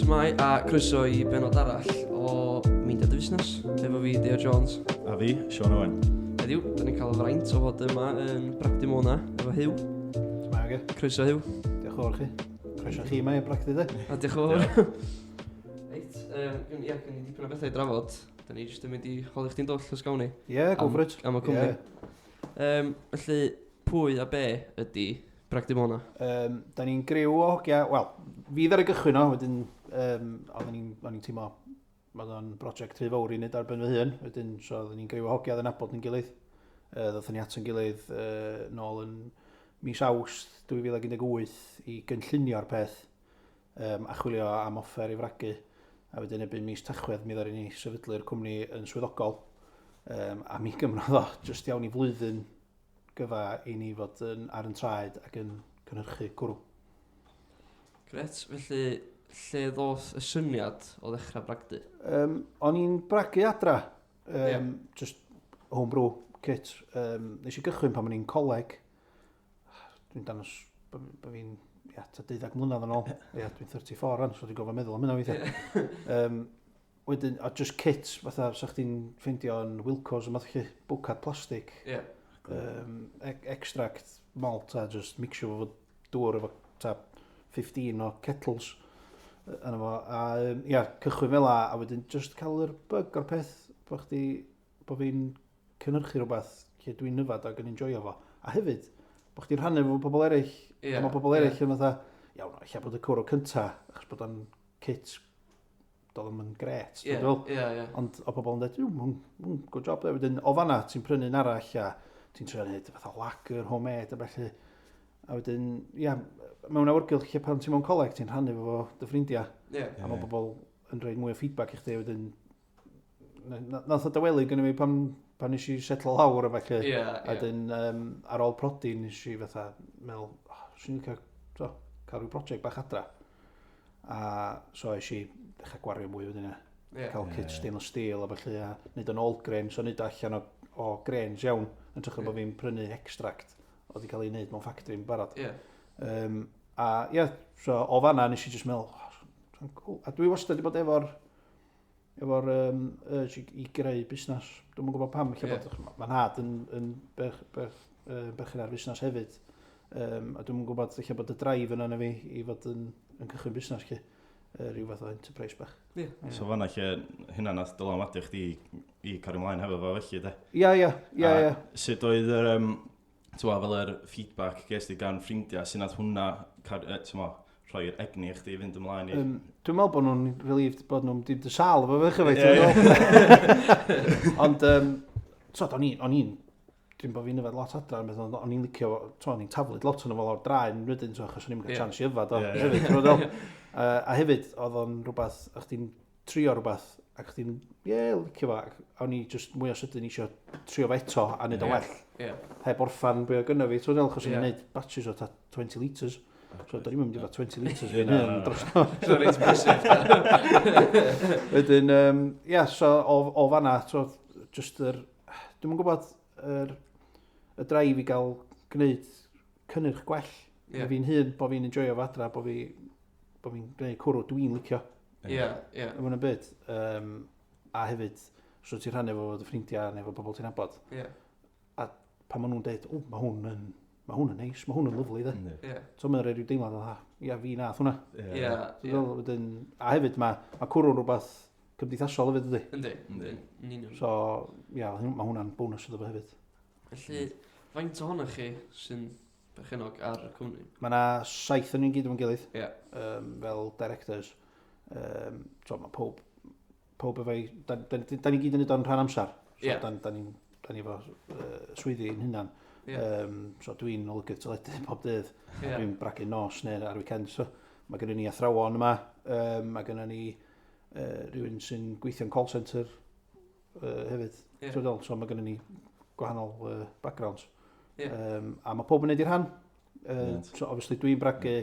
Shwmai a croeso I bennod arall o Meindia Fusnes efo fi, Deio Jones. A fi, Huw. Heddiw, da ni'n cael y fraint o fod yma yn Bragdy Mona efo Huw. Shwmai, Croeso Huw. diolch yn fawr chi. Croeso chi yma i'r Bragdy, de. A diolch yn fawr. Reit, gen ni dipyn o bethau I drafod. Da ni jyst yn mynd I chwalu chdi'n doll os gawn ni. Ie, go for it. Am y cwmni. Felly, pwy a be ydy Bragdy Mona? Da ni'n griw o hogia, wel, fi ddar y gychwyn o, wedyn, o'n i'n teimlo, oedd o'n brosiect rhy fawr I wneud ar ben fy hun, wedyn, so oedden ni'n griw o hogia, oedd yn abod yn gilydd. Ddothon ni at yn gilydd nôl yn mis Awst 2018 I gynllunio'r peth, a chwilio am offer I fragu. A wedyn ebyn mis Tachwedd, mi ddaru ni sefydlu'r cwmni yn swyddogol, a mi gymrodd o jyst iawn I flwyddyn gyfa I ni fod ar yn traed ac yn cynhyrchu cwrw. Gret, felly lle ddoth y syniad o ddechrau bragdy? O'n i'n bragu adra, just homebrew kit. Nes I gychwyn pan o'n i'n coleg. Dwi'n danos bod fi'n 12 mlynedd yn ôl. Dwi'n 34 ran, so dwi'n gofio meddwl am hynna weithiau. Wedyn, a just kit, fatha, sa chdi'n ffeindio yn Wilco's yma, bwcad plastig. Extract malt a just mixio fo dŵr efo 15 o kettles yna fo. A cychwyn fel a wedyn just cael yr bug o'r peth bod fi'n cynhyrchu rhywbeth lle dwi'n nyfad ac yn enjoyo fo. A hefyd, bod chdi'n rhannu fo pobl eraill. A mae pobl eraill yn fatha, iawn, eich bod y cwrw cynta, achos bod o'n kit doedd yn gret. Ond o pobl yn dweud, good job there. Wedyn, o fanna, ti'n prynu'n arall a ti'n trio gwneud fatha lager, homemade a felly. A wedyn, mewn awyrgylch lle pan ti'n mewn coleg, ti'n rhannu fo dy ffrindiau. A mae bobl yn rhoi mwy o feedback I chdi. Wedyn, nath o dawelu gyda fi pan nes I setlo lawr a felly. A wedyn, ar ôl prodi, nes I fatha meddwl, swn i'n cael rhyw brosiect bach adra. A so es I ddechrau gwario mwy wedyn cael kit stainless steel a felly a wneud yn old grain, so wneud allan o grains iawn yn trwy'n bod fi'n prynu extract oedd I cael ei wneud mewn ffactri yn barod. So o fanna nes I just meddwl, cool. A dwi wastad wedi bod efo'r urge I greu busnes. Dwi'n yn gwybod pam, mae'n had yn berchen ar busnes hefyd. A dwi'n yn gwybod bod y drive yna fi I fod yn cychwyn busnes lle. Rhyw fath o enterprise bach. So fanna lle hynna nath dylanwadu chdi I cario ymlaen hefo fo felly, de? Ie. Sut oedd fel yr feedback ges ti gan ffrindiau, sy'n nath hwnna rhoi'r egni I chdi fynd ymlaen I... Dwi'n meddwl bod nhw'n relieved bod nhw'n dim dy sal efo fe chyfeith. Ond, o'n i'n dwi'n bod fi'n yfed lot adra, o'n i'n licio, o'n i'n taflud lot o'n o'r draen rydyn, achos o'n i'n cael chance I yfad o hefyd. A hefyd, oedd o'n rhywbeth, a chdi'n trio rhywbeth, a chdi'n, licio fo, o'n i just mwy o sydyn eisiau trio fo eto a wneud o well. Heb orffan be o gynna fi, achos o'n i'n gwneud batches o 20 litres. So, da ni'n mynd I fod 20 litres fi'n hyn dros no. So, reit brysif. Wedyn, so o fanna, just dwi'n yn gwybod y drive I gael gwneud cynnyrch gwell. Fi'n hun, bod fi'n enjoyo fo adra, bod fi'n gwneud cwrw dwi'n licio. Yn mwyn y byd. A hefyd, so ti'n rhannu fo dy ffrindiau neu fo bobl ti'n abod. A pan maen nhw'n dweud, mae hwn yn neis, mae hwn yn lyflu, de. So mae'n rhaid i'w deimlad o, fi nath hwnna. A hefyd, mae cwrw'n rhywbeth cymdeithasol hefyd, ydy. Yndi. So, mae hwnna'n bonus iddo fo hefyd. Felly, faint o honna chi sy'n berchenog ar y cwmni? Mae yna 7 yn ni'n gyd o'n gilydd, fel directors. Mae pob efo'i... Da ni gyd yn neud o'n rhan amser. So, da ni efo swyddi yn hynna'n. So dwi'n olygydd teledu pob dydd. Dwi'n bragu nos neu ar weekend. So, mae gennym ni athrawon yma. Mae gennym ni rhywun sy'n gweithio'n call centre hefyd. So mae gennym ni gwahanol backgrounds. A mae pob yn neud i'r rhan. So obviously dwi'n bragu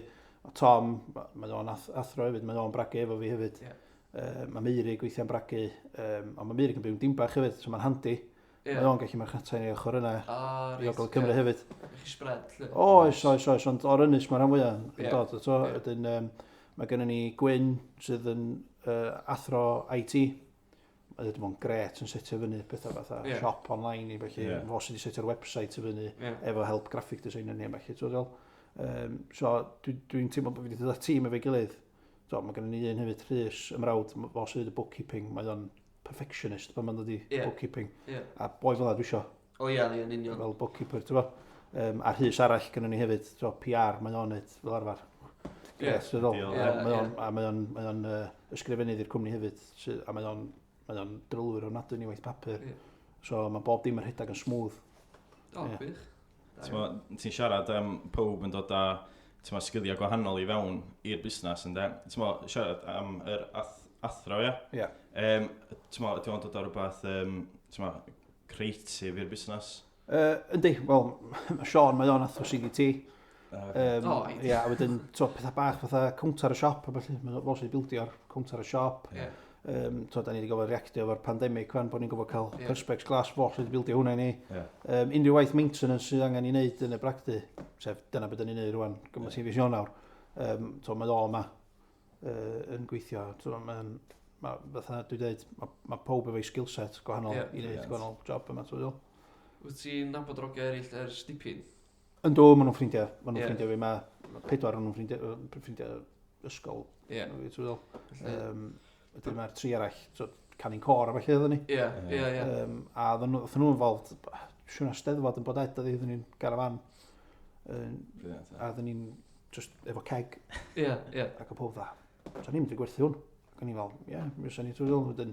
Tom, mae o'n athro hefyd, mae o'n bragu efo fi hefyd. Mae Meiri gweithio'n bragu, ond mae Meiri yn byw yn Dimbach hefyd, so mae'n handi. Mae o'n gallu marchnata i ochr yna I Ogol Cymru hefyd. Eich spread? Oes, ond o'r ynys mae'r rhan fwyaf yn dod. Mae gennym ni Gwyn sydd yn athro IT. Mae wedi bod yn gret yn setio fyny pethau fatha shop online i felly. Fo sydd wedi setio'r website i fyny efo help graphic designer ni felly. So dwi'n teimlo bod fi wedi dod tîm efo'i gilydd. Mae gennym ni un hefyd Rhys ymrawd, fo sydd wedi bookkeeping. Mae o'n perfectionist pan mae'n dod i bookkeeping. A boi fel dwi isio. Yn union. Fel bookkeeper, ti'n bo. A Rhys arall gennym ni hefyd, PR, mae o'n neud fel arfer. Mae o'n ysgrifennydd i'r cwmni hefyd, a mae o'n drylwyr o nadw ni waith papur. So mae bob dim yn rhedeg yn smooth. Gwych. Ti'n siarad am pob yn dod â sgiliau gwahanol i fewn i'r busnes, ynddo? Ti'n siarad am yr athro, Ie. Ydy o'n dod â rhywbeth creatif i'r busnes? Yndi, wel, Sean, mae o'n athro CDT. A wedyn, pethau bach fatha cwnt ar y siop, a felly, mae'n fos i bildio'r cwnt ar y siop. Da ni wedi gofod reactio efo'r pandemig, fan bod ni'n gofod cael perspex glas fos wedi bildio hwnna i ni. Unrhyw waith maintenance sydd angen i wneud yn y Bragdy, sef dyna beth da ni'n neud rwan, gymaint i fisio nawr. Mae o yma yn gweithio. Fatha dwi dweud, mae pob efo'i skillset gwahanol i wneud gwahanol job yma. Wyt ti'n nabod drogau eraill dipyn? Ynddo, maen nhw'n ffrindiau. Maen nhw'n ffrindiau fi. Mae 4 o'n nhw'n ffrindiau ysgol. Wedyn mae'r 3 arall, canu'n cor a felly oedden ni. A oedden nhw'n fawd, siw'n asteddfod yn bod ed, oedden ni'n garafan. A oedden ni'n just efo keg. Ac o pob dda. So ni'n mynd i gwerthu hwn. Ac o'n i fel, mi oes ni trwy ddol. Wedyn,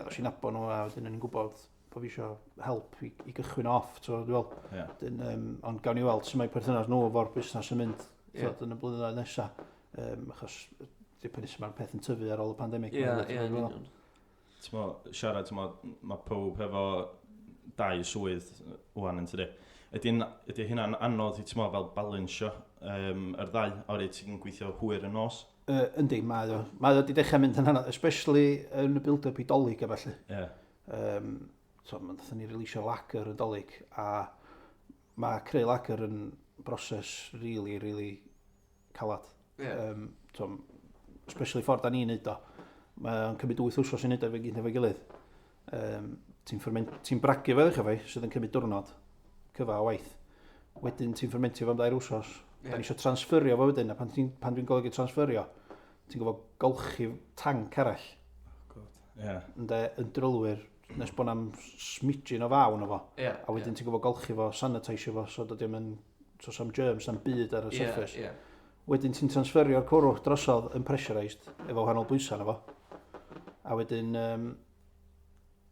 oes i'n nabod nhw a wedyn o'n i'n gwybod bod fi eisiau help i gychwyn off, ond gawn ni weld sy'n mae perthynas nhw efo'r busnes yn mynd yn y blynyddoedd nesaf, achos dipyn sy'n mae'r peth yn tyfu ar ôl y pandemig. Siarad, mae pob efo 2 swydd wwan yn tydi. Ydy hynna'n anodd i fel balansio yr 2, oherwydd ti'n gweithio hwyr yn nos? Yndi, mae o. Mae o wedi dechrau mynd yn anodd, especially yn y build-up i dolyg a felly. Mae'n ddathon ni relisio lager yn dolyg, a mae creu lager yn broses really calad. Especially ffordd da ni'n neud o. Mae'n cymryd 8 wsos i neud o efo'i gilydd. Ti'n bragu fe ddechrau fe, sydd yn cymryd diwrnod cyfa o waith. Wedyn ti'n fermentio fe am 2 wsos. Da ni eisiau transferio fo wedyn, a pan dwi'n golygu transferio, ti'n gofod golchi tank arall. Yn drylwyr, nes bod am smidgin o fawn o fo. A wedyn ti'n gofod golchi fo, sanitisio fo, so dod i'n some germs am byd ar y surface. Wedyn ti'n transferio'r cwrw drosodd yn pressurised, efo wahanol bwysan o fo. A wedyn,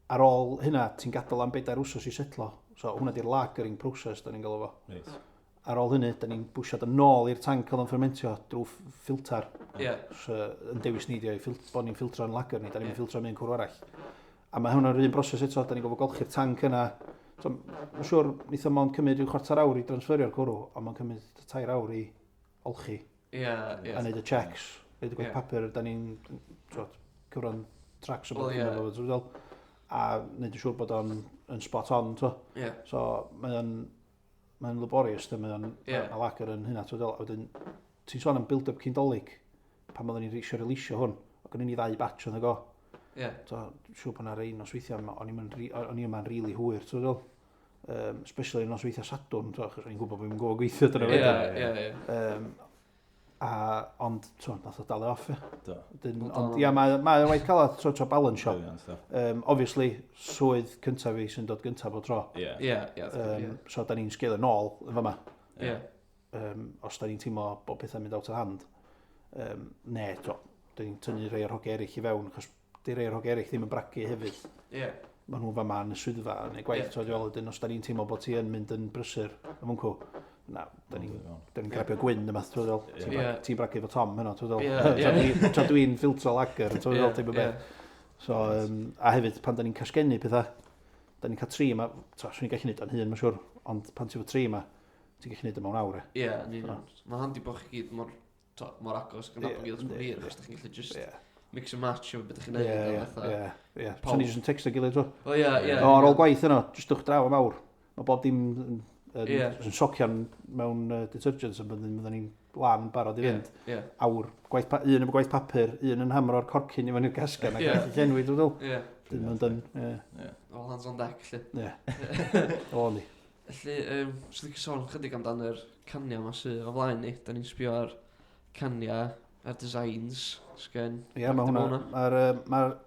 ar ôl hynna, ti'n gadael am 4 wsos i setlo. So hwnna di'r lagering process, da ni'n gael o fo. Ar ôl hynny, da ni'n bwysio yn ôl i'r tank cael o'n fermentio drwy ffiltar. So, yn dewis ni, bod ni'n ffiltro'n lager ni, da ni'n ffiltro'n mynd cwrw arall. A mae hwnna'n un broses eto, da ni'n gofod golchi'r tank yna. Mae'n siŵr, wnaethon ma'n cymryd 1/4 awr i transferio'r cwrw, a ma'n cymryd 2 awr i olchi. A wneud y checks, wneud y gwaith papur, da ni'n cyfran tracks o bod yn efo. A wneud yn siŵr bod o'n spot on. So mae'n laborious, mae'n lager yn hynna. A wedyn, ti'n sôn am build-up cyndolig, pan oedden ni'n eisiau relisio hwn, ac o'n i'n 2 batch o'n y go. Siŵr bod yna rei nosweithiau, o'n i yma'n rili hwyr, especially nosweithiau Sadwrn, achos o'n i'n gwybod bod fi'n gwybod gweithio dyna wedyn. Ond, nath o dal e off. Ond, mae waith calad tro balance shop. Obviously, swydd cyntaf fi sy'n dod gyntaf o tro. So, da ni'n sgeil yn ôl yn fama. Os da ni'n teimlo bod pethau'n mynd out of hand. Da ni'n tynnu rei o'r hogia eraill i fewn, achos di rei o'r hogia eraill ddim yn bragu hefyd. Mae nhw fama yn y swyddfa yn ei gwaith. Os da ni'n teimlo bod ti yn mynd yn brysur, da ni'n grabio Gwyn yma, ti'n bragu efo Tom hynny, tra dwi'n ffiltro lager, a hefyd pan da ni'n casgennu pethau, da ni'n cael 3 yma, swn i'n gallu neud o'n hyn, mae'n siŵr, ond pan ti'n fo 3 yma, ti'n gallu neud o'n mewn awr. Mae'n handi bod chi gyd mor agos, gan nabod gyd os bod hir, achos da chi'n gallu just mix and match o beth ydych chi'n neud. So ni jyst yn text o gilydd. Ar ôl gwaith yno, jyst dwch draw am awr. Mae bob dim yn socian mewn detergents, a byddwn ni'n lan barod i fynd. Awr, un yn gwaith papur, un yn hamro'r corcyn i fynd i'r gasgan, ac yn llenwi, dwi'n dweud. Dyn nhw'n dyn. All hands on deck, lle. O, ni. Felly, sydd wedi sôn chydig amdan yr caniau yma sydd o flaen ni. Da ni'n sbio ar caniau, ar designs, sgen Bragdy Mona. Mae'r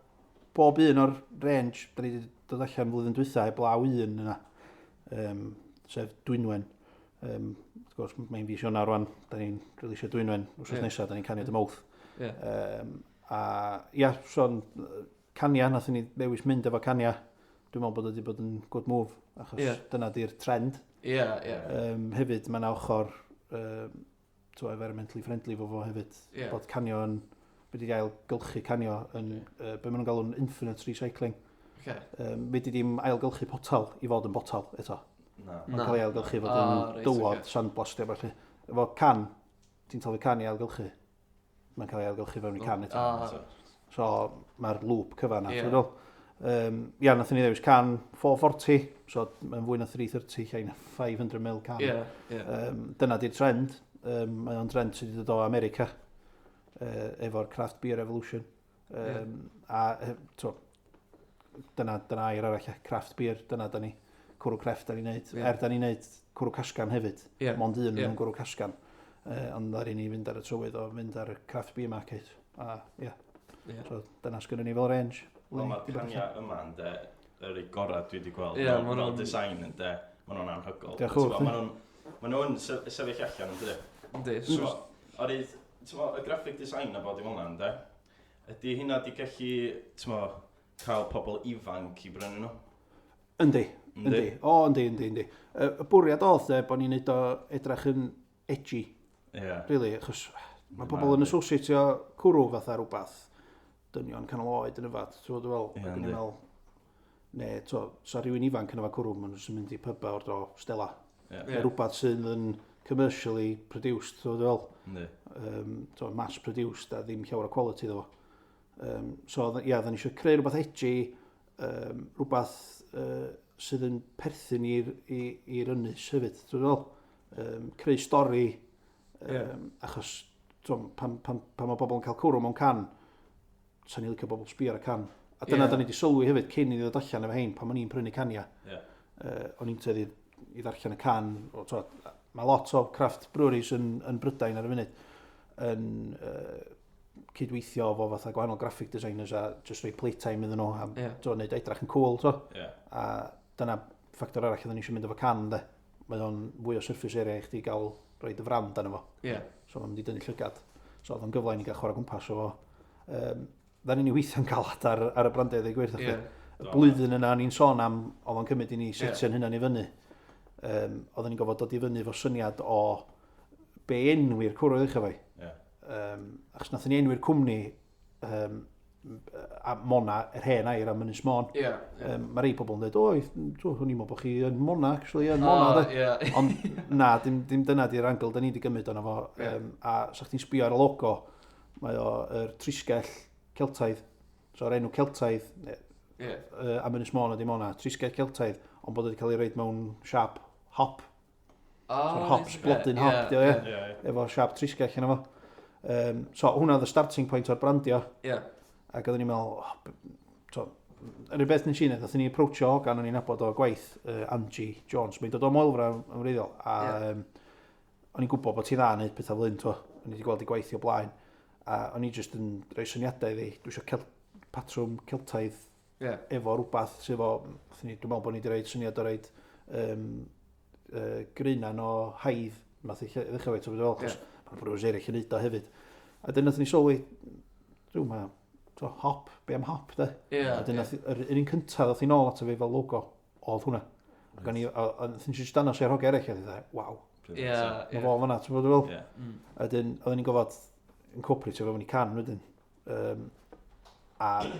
bob un o'r range, da ni wedi dod allan flwyddyn dwytha, heblaw un yna, sef Dwynwen. Wrth gwrs, mae'n fi Siona rwan, da ni'n releasio Dwynwen, wrth nesaf, da ni'n canu dy mawth. So'n cania, nath ni ddewis mynd efo cania. Dwi'n meddwl bod wedi bod yn good move, achos dyna di'r trend. Hefyd, mae'n ochr environmentally friendly fo hefyd. Bod canio yn, wedi gael gylchu canio yn, be maen nhw'n galw'n infinite recycling. Wedi dim ailgylchu potal i fod yn botal eto. Mae'n cael ei ailgylchu fod yn dywod, sandblastio bach. Efo can, ti'n talu can i ailgylchu. Mae'n cael ei ailgylchu fewn i can eto. So, mae'r loop cyfan na. Nath ni ddewis can 440, so mae'n fwy na 330 lle na 500ml can. Dyna di'r trend. Mae o'n trend sydd wedi dod o America efo'r craft beer revolution. Dyna air arall, craft beer, dyna da ni. Cwrw crefft da ni'n neud. Da ni'n neud cwrw casgan hefyd. Mond un yn cwrw casgan. Ond ddaru ni fynd ar y trywydd o fynd ar y craft beer market. So dyna sgynnu ni fel range. Mae'r cania yma yn de, yr ei gorau dwi wedi gweld. Fel design yn de, maen nhw'n anhygol. Maen nhw'n sefyll allan yn dydyn. Yndi. Y graphic design a bod i hwnna yn de, ydy hynna di gallu cael pobl ifanc i brynu nhw? Yndi. Yndi. Y bwriad oedd bod ni'n neud o edrach yn edgy. Really, achos mae pobl yn associatio cwrw fatha rhywbeth. Dynion canol oed yn y fad, ti'n fel, sa rhywun ifanc yn y fad cwrw, maen nhw'n mynd i pyba o'r do Stella. Rhywbeth sydd yn commercially produced, ti'n fel, mass produced a ddim llawer o quality ddo. So, dda ni eisiau creu rhywbeth edgy, rhywbeth sydd yn perthyn i'r ynys hefyd, ti'n fel. Creu stori, achos pan mae bobl yn cael cwrw mewn can, sa'n ni'n licio bobl sbio ar y can. A dyna da ni wedi sylwi hefyd cyn i ddod allan efo hein pan ma'n ni'n prynu cania. O'n i'n teddu i ddarllen y can. Mae lot o craft breweries yn Brydain ar y funud yn cydweithio efo fatha gwahanol graphic designers a just rhoi playtime iddyn nhw a wneud edrach yn cool. A dyna ffactor arall oedden ni eisiau mynd efo can. Mae o'n fwy o surface area i chdi gael rhoi dy frand arno fo. So mae'n mynd i dynnu llygad. So oedd o'n gyfle i ni gael chwarae gwmpas o fo. Da ni'n weithio'n galad ar y brandau ddau gwir. Y blwyddyn yna ni'n sôn am, oedd o'n cymryd i ni setio'n hynna'n i fyny. Oedden ni'n gofod dod i fyny fo syniad o be enwi'r cwrw ddechrau fo. Achos nath ni enwi'r cwmni a Mona, yr hen air am Ynys Môn. Mae rei pobl yn dweud, hwn i'n meddwl bod chi yn Mona, actually, yn Mona. Ond na, dim dyna di'r angl da ni wedi gymryd o'na fo. A sa'ch ti'n sbio ar y logo, mae o'r trisgell Celtaidd. So o'r enw Celtaidd am Ynys Môn ydi Mona, trisgell Celtaidd, ond bod wedi cael ei reid mewn siap hop. So'r hops, blodyn hop, efo siap trisgell yna fo. So hwnna oedd y starting point o'r brandio. Ac oedden ni'n meddwl, yr un beth nes i wneud, oedden ni'n approachio hogan o'n i'n nabod o gwaith Huw Jones. Mae'n dod o Moelfra yn wreiddiol. A o'n i'n gwybod bod ti dda yn gwneud pethau fel hyn, o'n i wedi gweld i gwaith o blaen. A o'n i jyst yn rhoi syniadau iddi. Dwi eisiau patrwm Celtaidd efo rhywbeth sydd efo, dwi'n meddwl bod ni wedi rhoi syniad o rhaid grynan o haidd. Math i ddechrau fe, ti'n fel, mae'n brwys eraill yn neud o hefyd. A dyna ni sylwi, hop, be am hop, de? A dyna, yr un cyntaf oedd hi'n ôl ato fi fel logo, oedd hwnna. Ac o'n i'n just danos i'r hogia eraill, a dweud, waw. Mae fo fanna, ti'n fawr fel? A dyn, oedden ni'n gofod incorporatio fe fan i can, wedyn. A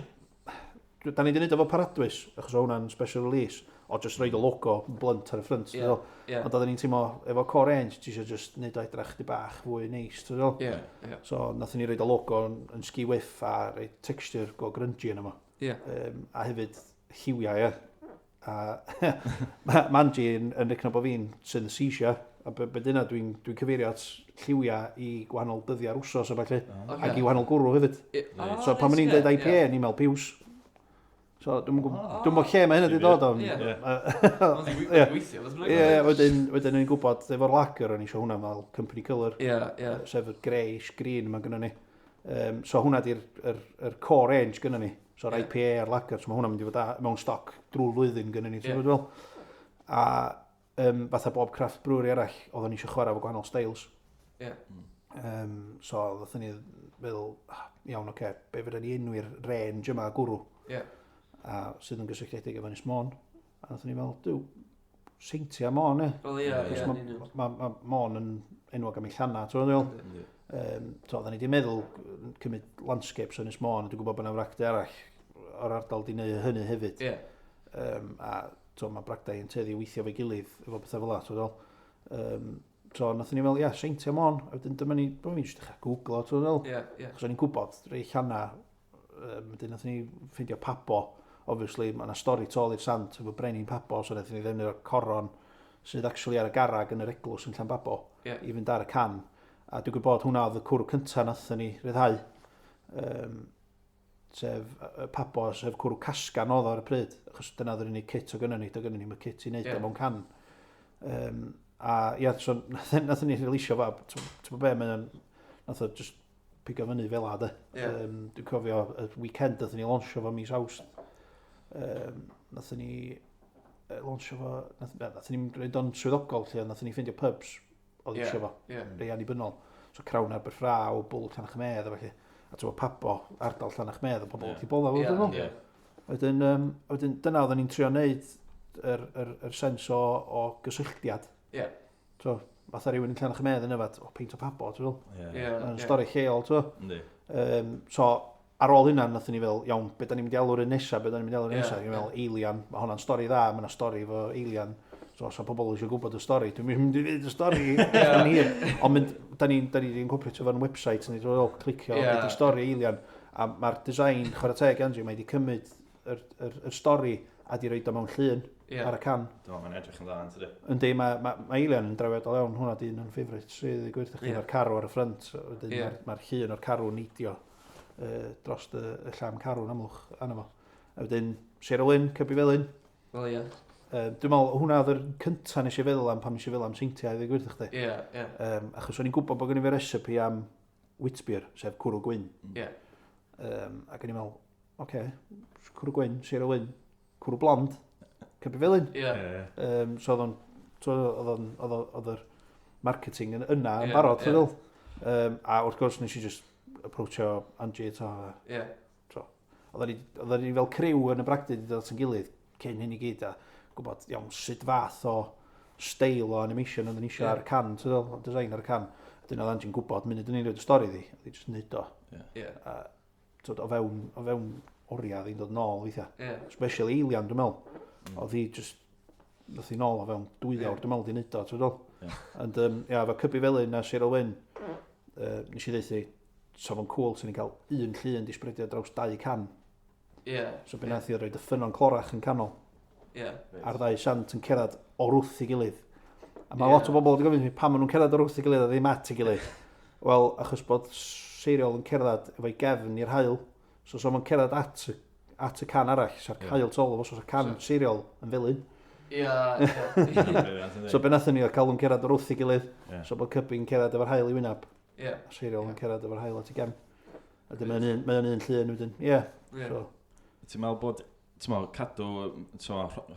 da ni wedi gwneud efo paradwys, achos o hwnna'n special release, o just roed o logo blunt ar y ffrynt. Ond oedden ni'n teimlo, efo core range, ti eisiau just wneud o edrach di bach fwy neis. So nath ni roed o logo yn ski whiff a roed texture go grungy yna fo. A hefyd lliwiau, A Manji yn recno bod fi'n synesthesia, a be dyna dwi'n cyfeirio at lliwiau i gwahanol dyddiau'r wsos a falle, ac i wahanol gwrw hefyd. So pan ma'n i'n dweud IPA, ni'n meddwl piws. So dwi'n meddwl lle mae hynny wedi dod o'n. Wedyn ni'n gwybod efo'r lager o'n eisiau hwnna fel company colour, sef y greyish green yma gynnu ni. So hwnna di'r core range gynnu ni. So'r IPA a'r lager, so mae hwnna'n mynd i fod mewn stoc drwy'r flwyddyn gynnu ni. A fatha bob craft brewery arall, oedden ni eisiau chwarae efo gwahanol styles. So ddothon ni feddwl, iawn, be fydden ni enwi'r range yma gwrw. A sydd yn gysylltiedig efo Ynys Môn. A ddothon ni feddwl, seintia Môn, Mae Môn yn enwog am ei llanna, oedden ni wedi meddwl cymryd landscapes Ynys Môn, dwi'n gwybod bod yna fragdy arall o'r ardal di wneud hynny hefyd. A mae Bragdy yn teddi weithio fe gilydd efo bethau fel la. So nathon ni fel, seintia Môn, a wedyn dyma ni jyst dechrau googlo, achos o'n i'n gwybod rei llanna, wedyn nathon ni ffeindio Pabo, obviously mae yna stori tol i'r sant efo brenin Pabo, so nathon ni ddefnyddio'r coron sydd actually ar y garag yn yr eglwys yn Llanbabo, i fynd ar y can. A dwi'n gwybod hwnna oedd y cwrw cyntaf nathon ni ryddhau, sef Pabo, sef cwrw casgan oedd ar y pryd, achos dyna ddyn ni kit o gynnu ni, mae kit i wneud o mewn can. So nathon ni releasio fa, ti'n be, nath o just pigo fyny fel a, dwi'n cofio y weekend nathon ni launchio fo mis Awst. Nathon ni launchio fo, nathon ni'n rhaid o'n swyddogol lle, nathon ni ffeindio pubs oedd eisiau fo, rei annibynnol. So Crawn Aberffraw, Bwl Llanachmedd a felly. A ti'n Pabo, ardal Llanachmedd, a pobl wedi bodda fo. Wedyn dyna oedden ni'n trio wneud yr sens o gysylltiad. So, fatha rhywun yn Llanachmedd yn yfad, peint o Pabo, ti'n fel? Yn stori lleol, ti'n So, ar ôl hynna, nathon ni fel, iawn, be da ni'n mynd i alw'r un nesaf, Ni'n fel, Alien, mae hwnna'n stori dda, mae yna stori efo Alien. So pobl eisiau gwybod y stori. Dwi'n mynd i ddweud y stori. Ond da ni'n cwpio fo'n website, ni dwi'n clicio, y stori Alien. A mae'r design, chwarae teg Andrew, mae wedi cymryd y stori a di roed o mewn llun ar y can. Mae'n edrych yn dda, yn tydi? Yndi, mae Alien yn drawiadol iawn, hwnna di un o'n ffefrit sydd i gwirth eich carw ar y ffrynt. Mae'r llun o'r carw neidio dros y llam carw yn amlwch anna fo. A wedyn, Sherwyn, Cybi Felyn. Dwi'n meddwl, hwnna oedd yr cyntaf nes i feddwl am pam nes i feddwl am seintiau i gwirth eich di. Achos o'n i'n gwybod bod gen i fe recipe am wheatbeer, sef cwrw gwyn. Ac o'n i'n meddwl, cwrw gwyn, Sherwyn, cwrw blond, Cybi Felyn. So oedd yr marketing yna yn barod, a wrth gwrs nes i just approachio Angie eto. Oedden ni fel criw yn y Bragdy wedi dod at yn gilydd cyn hyn i gyd a gwybod iawn sut fath o steil o animation oedden ni eisiau ar y can, o design ar y can. Dyna oedd Angie'n gwybod, munud yn ei stori ddi, oedd hi'n just neud o. O fewn oriau ddi'n dod nôl weithiau. Special Alien, dwi'n meddwl. Oedd hi just, ddoth hi nôl o fewn 2 awr, dwi'n meddwl di'n neud o. Ond, efo Cybi Felyn a Cheryl Wyn, nes i ddeithi, so fo'n cool sy'n ni'n cael un llun di spredio draws 2 can. So be nath i roed y ffynon clorach yn canol. A'r 2 sant yn cerdded o'r wrth i gilydd. A mae lot o bobl wedi gofyn pam maen nhw'n cerdded o'r wrth i gilydd a ddim at i gilydd. Wel, achos bod seiriol yn cerdded efo'i gefn i'r hael, so mae'n cerdded at y can arall, sa'r hael tol o so'r can seiriol yn felyn. So be nathon ni oedd cael nhw'n cerdded o'r wrth i gilydd, so bod Cybi'n cerdded efo'r hael i wyneb, a seiriol yn cerdded efo'r hael at i gefn. A dyma mae'n un llun wedyn, Ti'n meddwl bod cadw,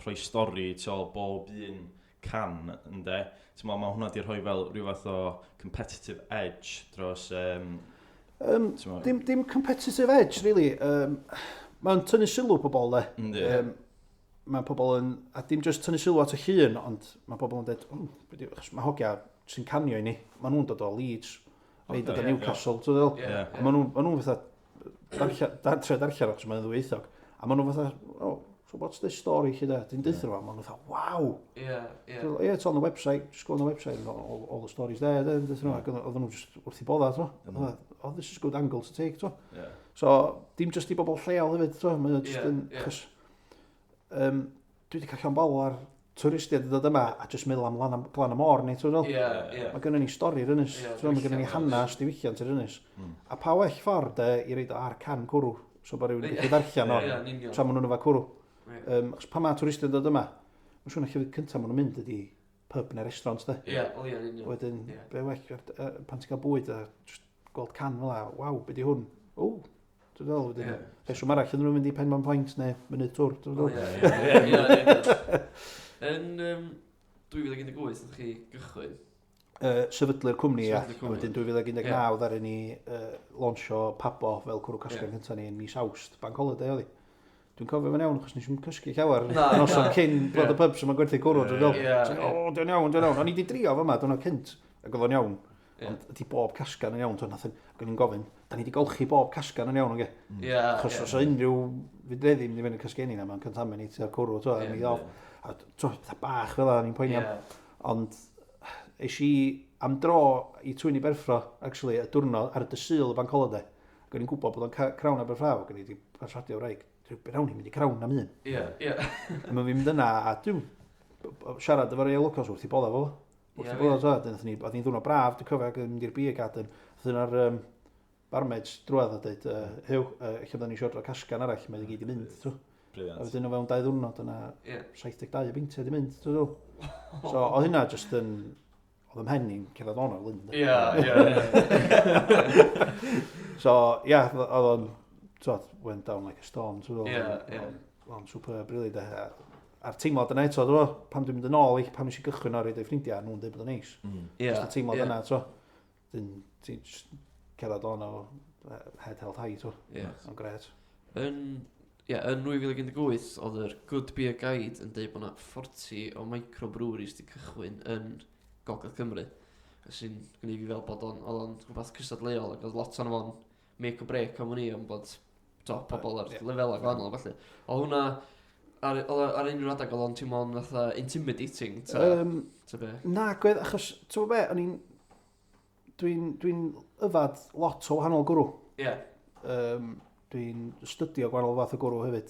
rhoi stori bob un can, ynddo? Ti'n meddwl, mae hwnna di rhoi fel rhyw fath o competitive edge dros... Dim competitive edge, really. Mae'n tynnu sylw pobl, de. Mae pobl yn... A dim just tynnu sylw at y llun, ond mae pobl yn dweud, mae hogia sy'n canio i ni. Mae nhw'n dod o Leeds, neu dod o Newcastle, ti'n dweud? A mae nhw'n fatha darllen achos mae'n ddwyieithog. A maen nhw fatha, so what's this story chi da? Dwi'n dweud nhw, maen nhw fatha, wow! It's on the website, just go on the website and all the stories there, oedden nhw just wrth i bodda, this is a good angle to take, So, dim just i bobl lleol hefyd, mae'n just yn, dwi wedi cael llawn bol ar twristiaid i ddod yma, a jyst meddwl am glan y môr ni, ti'n dweud? Mae gynnu ni stori yr ynys, mae gynnu ni hanas diwylliant yr ynys. A pa well ffordd i reid o ar can cwrw, so bod rhywun wedi darllen o, tra maen nhw'n efo cwrw. Achos pa mae twristiaid yn dod yma, mae'n siŵr na llyfydd cyntaf maen nhw'n mynd ydi pub neu restaurant, de. Wedyn, be well, pan ti'n cael bwyd a gweld can fel la, waw, be di hwn? O, dwi'n dweud, wedyn, rheswm arall, ydyn nhw'n mynd i Penman Point neu mynydd twr, dwi'n dweud. Yn 2018, ydych chi gychwyn? Sefydlu'r cwmni, a wedyn 2019 ddaru ni launcho Pabo fel cwrw casgar gyntaf ni yn mis Awst, Bank Holiday oedd hi. Dwi'n cofio fe'n iawn, achos nes i'n cysgu llawer. Noson cyn blod y pub sy'n ma'n gwerthu cwrw, dwi'n dweud. O, dwi'n iawn. O'n i wedi drio fo yma, dwi'n cynt, ac oedd o'n iawn. Ond ydi bob casgan yn iawn, dwi'n ac o'n i'n gofyn, da ni wedi golchi bob casgan yn iawn, oge. Achos os o unrhyw fydreddi mynd i fynd y casgeni na, mae'n contaminator cwrw, a bach fel ni'n poeni am. Ond eis i am dro i twyn i Berffro, actually, y diwrnod ar y dysil y Bank Holiday. Ac o'n i'n gwybod bod o'n crawn ar Berffraw, ac o'n i wedi pasradio wraig. Be rawn i'n mynd i crawn am un. Mae'n fi'n mynd yna, a dwi'n siarad efo'r ei lwcos wrth i bodda fo. Wrth i bodda to, oedd hi'n ddwrnod braf, dwi'n cofio ac yn mynd i'r beer garden. Oedd yna'r barmaids drwedd a dweud, Huw, eich bod ni siarad o'r casgan arall, mae'n gyd i mynd. A wedyn o fewn 2 ddwrnod yna 72 o bintiau di mynd. So oedd hynna jyst yn... Oedd ym mhen i'n cerdded o'n o'r Lynn. So, oedd o'n... went down like a storm. O'n super briliant. A'r teimlad yna eto, pan dwi'n mynd yn ôl, pan nes i gychwyn o'r ei ffrindiau, nhw'n dweud bod yn neis. Just y teimlad yna, ti'n cerdded o'n o head held high, o'n gret. Yn 2018, oedd yr Good Beer Guide yn dweud bod yna 40 o microbreweries di cychwyn yn Gogledd Cymru. Sy'n gwneud fi fel bod o'n rhywbeth cystadleuol, ac oedd lot o'n fo'n make or break am hwnni, am bod pobl ar lefelau gwahanol a falle. O hwnna, ar unrhyw adag oedd o'n teimlo'n fatha intimidating, ta be? Na, gwedd, achos, ti'n be, dwi'n yfad lot o wahanol gwrw. Dwi'n studio gwahanol fath o gwrw hefyd.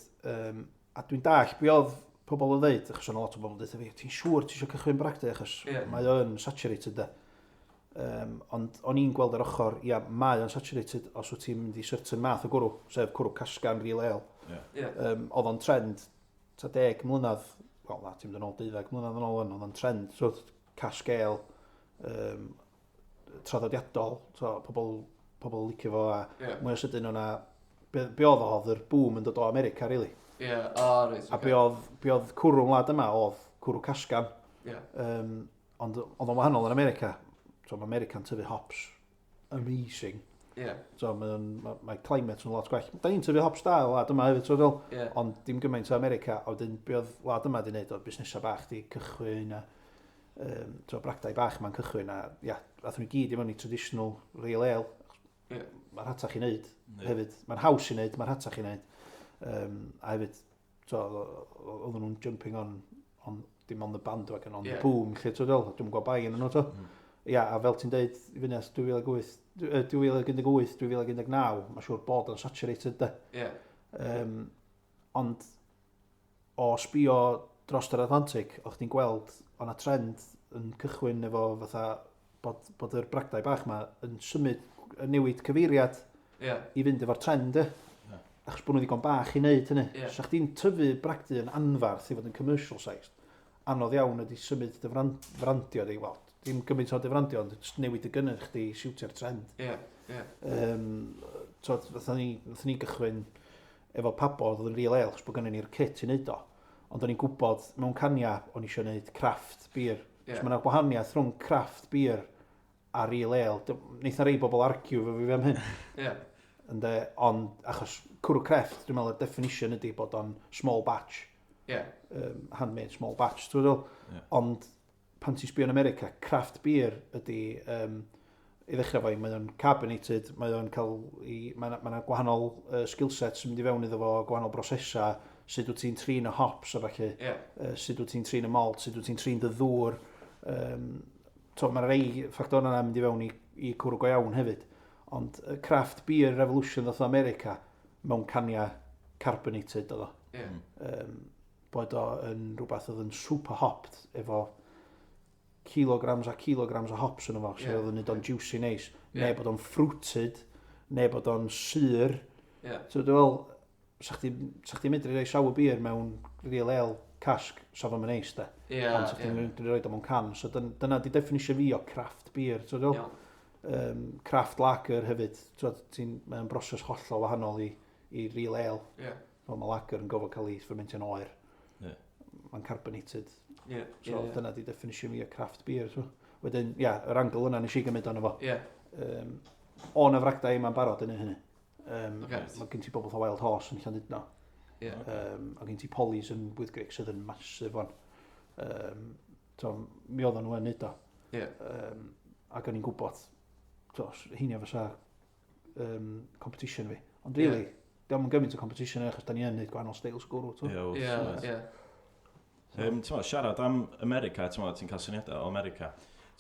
A dwi'n dall be oedd pobl yn dweud, achos o'n lot o bobl yn dweud, ti'n siŵr ti eisiau cychwyn Bragdy, achos mae o'n saturated, de. Ond o'n i'n gweld yr ochr, mae o'n saturated os wyt ti'n mynd i certain math o gwrw, sef cwrw casgan, real ale. Oedd o'n trend, ta 10 mlynedd, wel na, ti'n mynd yn ôl 12 mlynedd yn ôl yn, oedd o'n trend, casgael, traddodiadol, pobl licio fo, a mwy o sydyn o'na, be oedd yr boom yn dod o America, really. A be oedd cwrw'n wlad yma, oedd cwrw casgan, ond oedd o'n wahanol yn America. So mae America'n tyfu hops amazing. So mae climate yn lot gwell. Da ni'n tyfu hops da o wlad yma hefyd, ond dim gymaint o America, a wedyn be oedd wlad yma di wneud, oedd busnesau bach di cychwyn, a bragdau bach yma'n cychwyn, a athyn nhw gyd i mewn i traditional real ale. Mae'r hatach i wneud hefyd. Mae'n haws i wneud, mae'r hatach i wneud. A hefyd, oedden nhw'n jumping on dim on the bandwagon, on the boom, lle dwi'n gwybod bai yn nhw, a fel ti'n dweud, i fyny 2018, 2019, mae'n siŵr bod o'n saturated, de. Ond o sbio dros yr Atlantic, o'ch ti'n gweld o'na trend yn cychwyn efo fatha bod yr bragdau bach yma yn symud, yn newid cyfeiriad i fynd efo'r trend, de. Achos bod nhw ddigon bach i wneud hynny. So chdi'n tyfu bragdy yn anfarth i fod yn commercial sized, anodd iawn ydi symud dyfrandio di, wel, dim gymaint o dyfrandio, ond newid y gynnyrch chdi siwtio'r trend. Nathon ni gychwyn efo Pabo, oedd yn real ale, chos bod gynnu ni'r kit i wneud o. Ond o'n i'n gwybod, mewn cania, o'n i eisiau wneud craft beer. Cos mae'na gwahaniaeth rhwng craft beer a real ale. Neith na rei bobl argue fo fi am hyn. Ond achos cwrw crefft, dwi'n meddwl y definition ydy bod o'n small batch. Handmade small batch, dwi'n meddwl. Ond pan ti'n sbio yn America, craft beer ydy, i ddechrau fo, mae o'n carbonated, mae o'n cael, mae'na gwahanol skillsets sy'n mynd i fewn iddo fo, gwahanol brosesa, sut wyt ti'n trin y hops a falle, sut wyt ti'n trin y malt, sut wyt ti'n trin dy ddŵr. Mae'na rei ffactor yna mynd i fewn i cwrw go iawn hefyd. Ond craft beer revolution ddoth o America mewn cania carbonated o. bod o yn rhywbeth oedd yn super hopped efo kilograms a kilograms o hops yn efo, so oedd yn neud o'n juicy neis, neu bod o'n fruited, neu bod o'n syr. So dwi'n fel, sa chdi medru rhoi sawl bir mewn real ale casg, sa fo'n neis da. Ond sa chdi'n medru rhoi o mewn can, so dyna di definition fi o craft beer, so dwi'n craft lager hefyd, mae'n broses hollol wahanol i real ale. Mae lager yn gofod cael ei fermentio'n oer. Mae'n carbonated. So dyna di definition fi o craft beer. Wedyn, yr angl yna nes i gymryd o'n efo. O na fragdau mae'n barod yn hynny. Mae gen ti bobl o Wild Horse yn Llandudno. A gen ti Polis yn Bwyddgrug sydd yn masif o'n. Mi oedden nhw yn neud o. Ac o'n i'n gwybod, hynny fysa competition fi. Ond really, diolch yn gymaint o competition achos da ni yn neud gwahanol styles gwrw. Siarad am America, ti'n cael syniadau o America.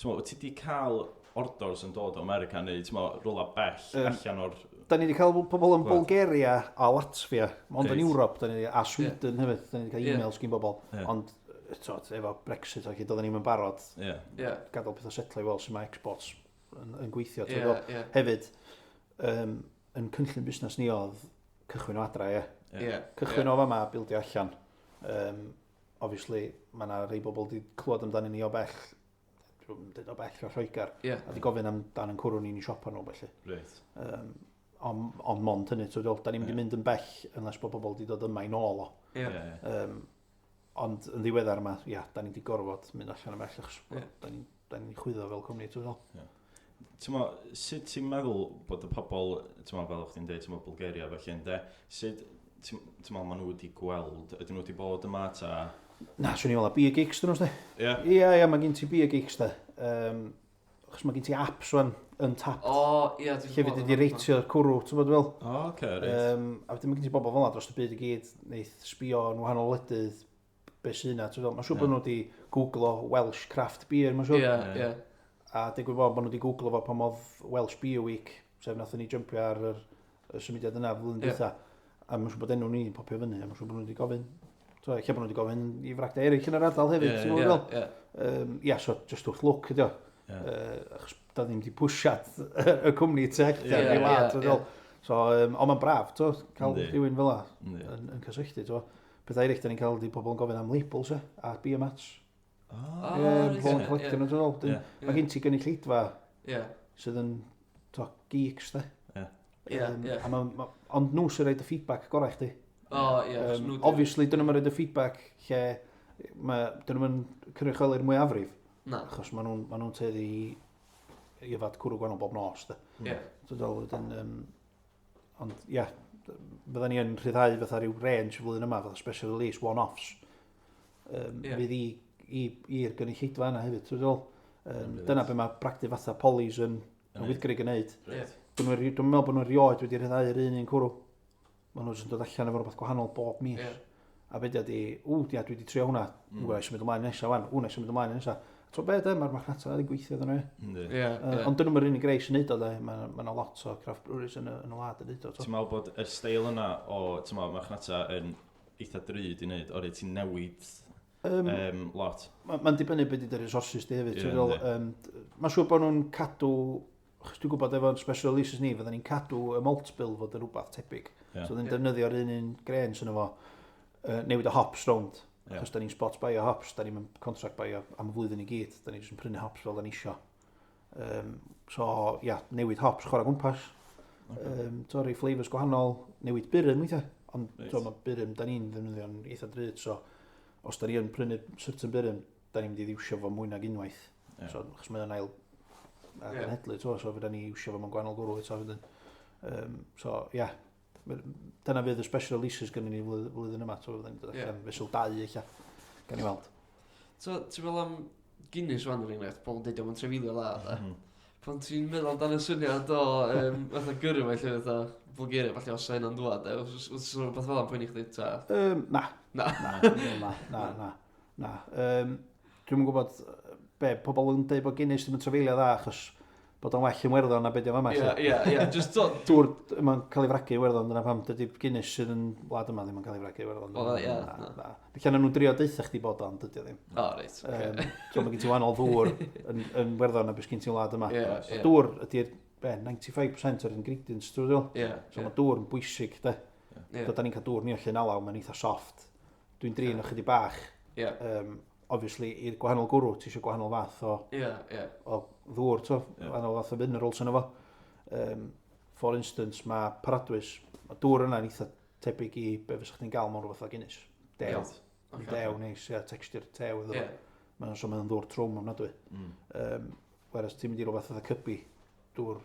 Wyt ti wedi cael orders yn dod o America neu rwla bell allan o'r... Da ni wedi cael pobl yn Bulgaria a Latvia, ond yn Ewrop, a Sweden hefyd, da ni wedi cael e-mails gyn bobl. Ond efo Brexit ac doedden ni'n barod gadael pethau setlo i weld sy'n mae exports yn gweithio. Hefyd, yn cynllun busnes ni oedd cychwyn o adra, cychwyn o fama bildio allan. Obviously, mae yna rei bobl wedi clywed amdano ni o bell, dweud o bell o Lloegr, a wedi gofyn amdano yn cwrw'n ni'n siop nhw, felly. Ond mond hynny, da ni'n mynd yn bell unless bod bobl wedi dod yma i nôl o. Ond yn ddiweddar yma, da ni wedi gorfod mynd allan yn bell, achos da ni'n chwyddo fel cwmni, ti'n meddwl. Sut ti'n meddwl bod y pobl, fel o'ch ti'n dweud, Bulgaria felly, sut maen nhw wedi gweld, ydyn nhw wedi bod yma ta? Na, swn i'n meddwl, beer gigs dyn nhw, sdi? Ie, mae gen ti beer gigs, da. Achos mae gen ti apps rwan yn tap. Lle fi wedi reitio'r cwrw, ti'n bod fel? A wedyn mae gen ti bobl fel yna dros y byd i gyd, neith sbio yn wahanol wledydd, beth sy'n yna, ti'n fel? Mae'n siŵr bod nhw wedi googlo Welsh craft beer, mae'n siŵr. A digwydd bod nhw wedi googlo fo pan oedd Welsh Beer Week, sef nath ni jumpio ar y symudiad yna flwyddyn dwytha. A mae'n siŵr bod enw ni'n popio fyny, a mae'n siŵr bod nhw wedi gofyn. Lle bod nhw wedi gofyn i fragdau eraill yn yr ardal hefyd, ti'n gwybod fel? So just wrth look ydi o. Achos da ni'n wedi pwsiad y cwmni tech, i lad. So, ond mae'n braf, cael rhywun fel la yn cysylltu. Pethau eraill da ni'n cael pobl yn gofyn am labels a beer mats. Pobl yn collectio nhw. Mae gen ti gynulleidfa sydd yn geeks, da. Ond nhw sy'n rhaid y feedback gorau chdi. Obviously, dyn nhw'n rhaid y feedback lle dyn nhw'n cynrychioli'r mwyafrif. Achos maen nhw'n teud i yfad cwrw gwahanol bob nos. Ond bydda ni yn rhyddhau fatha rhyw range flwyddyn yma, fatha special release, one-offs. Fydd i'r gynulleidfa yna hefyd. Dyna be mae Bragdy fatha Polis yn Wyddgrug yn neud. Dwi'n meddwl bod nhw'n rioed wedi rhyddhau'r un cwrw. Maen nhw'n dod allan efo rhywbeth gwahanol bob mis. A be di, dwi wedi trio hwnna. Dwi'n eisiau mynd ymlaen nesaf wan. Eisiau mynd ymlaen nesaf. Tro be de, mae'r marchnata wedi gweithio ddyn nhw. Ond dyn nhw'n unig reis yn neud o de. Mae'n lot o craft breweries yn y wlad yn neud o. Ti'n meddwl bod y steil yna o marchnata yn eitha drud i wneud, o'r ti'n newid lot? Mae'n dibynnu beth ydy'r resources di hefyd. Mae'n siŵr bod nhw'n cadw, achos dwi'n gwybod efo'n special releases ni, fydden ni'n cadw y malt bill fod yn rhywbeth tebyg. So dyn defnyddio'r un grains yn efo newid o hops rownd. Achos da ni'n spot buy o hops, da ni'n contract buy am y flwyddyn i gyd. Da ni'n just yn prynu hops fel da ni isio. So, newid hops chwarae gwmpas. Rhoi flavours gwahanol, newid byryn weithiau. Ond mae byryn, da ni'n ddefnyddio'n eitha drud. So, os da ni'n prynu certain byryn, da ni'n mynd i ddiwsio fo mwy nag unwaith. So, achos mae'n ail genhedlu, so fydda ni iwsio fo mewn gwahanol gwrw. Dyna fydd y special releases gen ni flwyddyn yma, fesul 2 eich gan i weld. Ti'n fel am Guinness fan yr enghraifft, pobl yn deud o'n trefilio la. Pan ti'n meddwl dan y syniad o fatha gyrru mae lle fatha Bulgaria, falle os sa'n dwad, os rhywbeth fel am pwy'n i chdi ta? Na. Dwi'n gwybod, pobl yn deud bod Guinness ddim yn trefilio dda, achos bod o'n well yn werddon na beth yma. Ie, just do... Dŵr yma'n cael ei fragu yn werddon, dyna pam dydy Guinness sydd yn wlad yma ddim yn cael ei fragu yn werddon. O, ie. Felly nhw'n drio deitha chdi bod o'n, dydy o ddim. O, reit, oce. So mae gen ti wahanol ddŵr yn werddon na beth gen ti'n wlad yma. Ie. Dŵr ydy'r 95% o'r ingredients, dwi'n dweud. Ie. So mae dŵr yn bwysig, de. Ie. Da ni'n cael dŵr ni allan alaw, mae'n eitha soft. Dwi'n drin o chydig bach. Ie. Obviously, i'r gwahanol gwrw, ti eisiau gwahanol fath o ddŵr, to, gwahanol fath o minerals yna fo. For instance, mae paradwys, mae dŵr yna'n eitha tebyg i be fysa chdi'n gael mewn rhywbeth o Guinness. Deio. Deio neis, texture tew iddo fo. Mae'n ddŵr trwm ofnadwy. Whereas ti'n mynd i rhywbeth oedd cybi, dŵr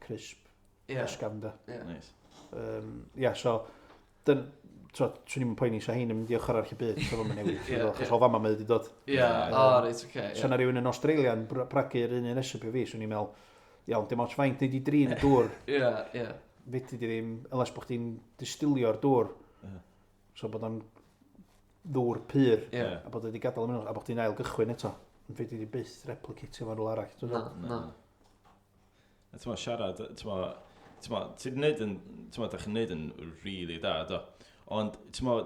crisp, ysgafn da. Ia, so, swn i'n poeni sa hyn yn mynd i ochr ar lle byd, so fo'n newid, achos o fama mae wedi dod. Ie, reit, oce. So na rhywun yn Australia yn pragu'r un recipe fi, swn i'n meddwl, iawn, dim ots faint nid i drin y dŵr. Ie. Fyti di ddim, unless bod chdi'n distilio'r dŵr, so bod o'n ddŵr pyr, a bod wedi gadael yn mynd, a bod chdi'n ail gychwyn eto. Yn fyti di byth replicatio fo'n rôl arall. Na. Ti'n siarad, ti'n gwneud yn, da chi'n gwneud yn really da, do. Ond,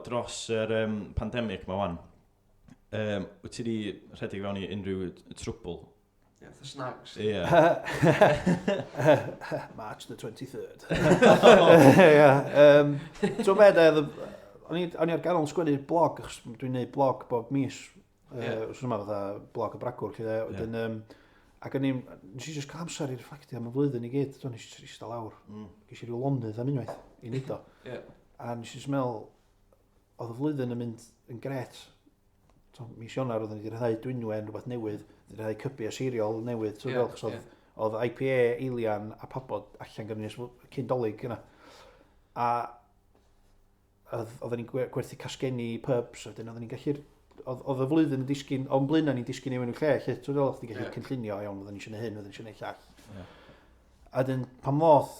dros yr pandemig ma wan, wyt ti wedi rhedeg fewn i unrhyw trwbl? Ie, the snags. Ie. March the 23rd. So me, o'n i ar ganol sgwennu'r blog, achos dwi'n gwneud blog bob mis, os yma fatha blog y bragwr, ac o'n nes i just cael amser i'r ffacti am y flwyddyn i gyd, nes i eistedd lawr, ges i ryw lonydd am unwaith i wneud o. A nes i smel, oedd y flwyddyn yn mynd yn gret. Mis Ionar oedd wedi rhedau Dwynwen, rhywbeth newydd, wedi rhedau cybi a cereal newydd. Oedd IPA, eilian a pabod allan gan nes cyndolig yna. A oedd ni'n gwerthu casgeni i pubs, oedd ni'n gallu... Oedd y flwyddyn yn disgyn, o'n blaen ni'n disgyn i mewn i'r lle, lle, ti'n dweud, oedd ni'n gallu cynllunio, iawn, oedd ni'n eisiau hyn, oedd ni'n eisiau llall. A dyn, pan modd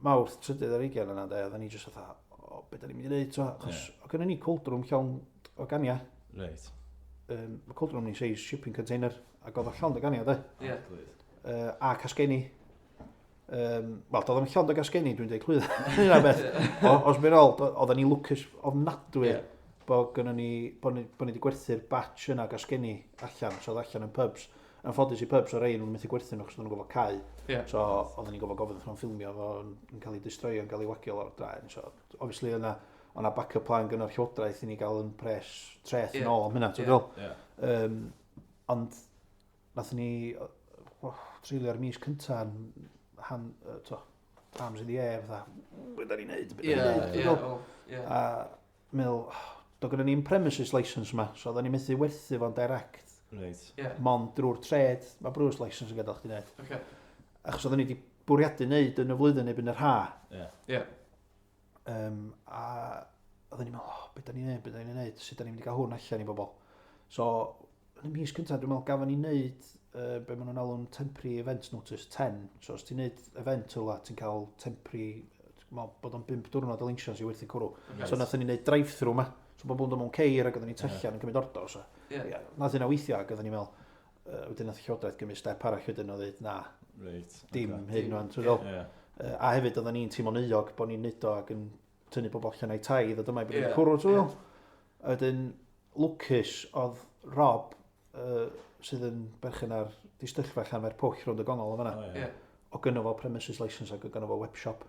Mawrth, trydydd ar 20 yna, oedd ni jyst fatha, beth da ni'n mynd i wneud, achos o gynnu ni coldroom llawn o gania. Reit. Mae coldroom ni'n seis shipping container, ac oedd o llawn o gania, de. A casgeni. Wel, doedd o'n llawn o casgeni, dwi'n dweud clwydd. Yna beth. Os mi'n ôl, oedd ni lwcus ofnadwy bod ni wedi gwerthu'r batch yna gasgeni allan, so oedd allan yn pubs. Yn ffodus i pubs o rei nhw'n methu gwerthu nhw, achos nhw'n gofod cael. So, oedden ni'n gofod gofod nhw'n ffilmio fo yn cael ei destroio, yn cael ei wagio o'r draen. So, obviously, o'na backup plan gyda'r llywodraeth i ni gael yn pres treth yn ôl am hynna, ti'n gwybod? Ond, nath ni treulio'r mis cynta yn arms in the air, fatha, be da ni'n neud, A, meddwl, do gyda ni'n premises license yma, so oedden ni'n methu werthu fo'n direct. Mond drwy'r tred, mae Brewers license yn gadael chdi wneud. Achos oedden ni wedi bwriadu wneud yn y flwyddyn neu yn yr ha. A oedden ni'n meddwl, beth da ni'n neud, sut da ni'n mynd i gael hwn allan i bobl. So, yn y mis cyntaf, dwi'n meddwl gafon ni'n neud be maen nhw'n alw'n temporary event notice 10. So, os ti'n neud event yla, ti'n cael temporary, bod o'n 5 diwrnod o linsians i werthu cwrw. So, nath ni neud drive-thru yma. So, bobl yn dod mewn ceir ac oedden ni tyllian yn cymryd ordo. Nath yna weithio ac oedden ni'n meddwl, wedyn nath y llywodraeth gymryd step arall wedyn o dweud, na, dim hyn o'n trwyddol. A hefyd oedden ni'n teimlo'n euog bod ni'n neud o ac yn tynnu bobl allan o'i tai, ddod yma i bryd cwrw trwyddol. Wedyn, lwcus oedd Rob, sydd yn berchen ar distyllfa allan mae'r pwll rhwnd y gongol o fanna, o gynno fo premises license ac o gynno fo webshop.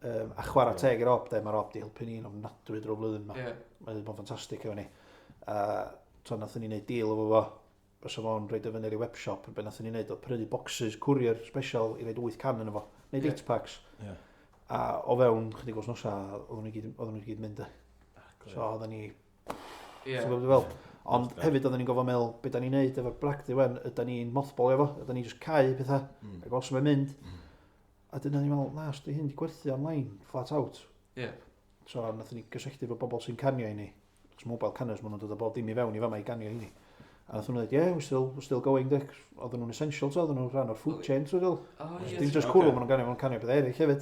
A chwarae teg i'r Rob, mae Rob di helpu ni'n ofnadwy drwy'r flwyddyn yma. Mae'n bod ffantastig efo ni. So nath ni'n neud deal efo fo, os o fo'n rhaid o fyny i'r webshop, be nath ni'n neud oedd prynu boxes, courier special i reid 8 can yn efo, neud 8 packs. A o fewn chydig os nosa, oedden nhw gyd mynd. So oedden ni... Ond hefyd oedden ni'n gofod meddwl beth da ni'n neud efo'r Bragdy wen, ydyn ni'n mothball efo, ydyn ni'n just cau pethau, ac os mae'n mynd. A dyna ni'n meddwl, na, os di hyn di gwerthu online, flat out. So nath ni gysylltu efo bobl sy'n canio i ni. Os mobile canners, maen nhw'n dod o bob dim i fewn i fama i ganio i ni. A nath nhw'n dweud, we're still going, Dick. Oedden nhw'n essentials, oedden nhw'n rhan o'r food chain, so dim just cwrw, maen nhw'n canio beth eraill hefyd.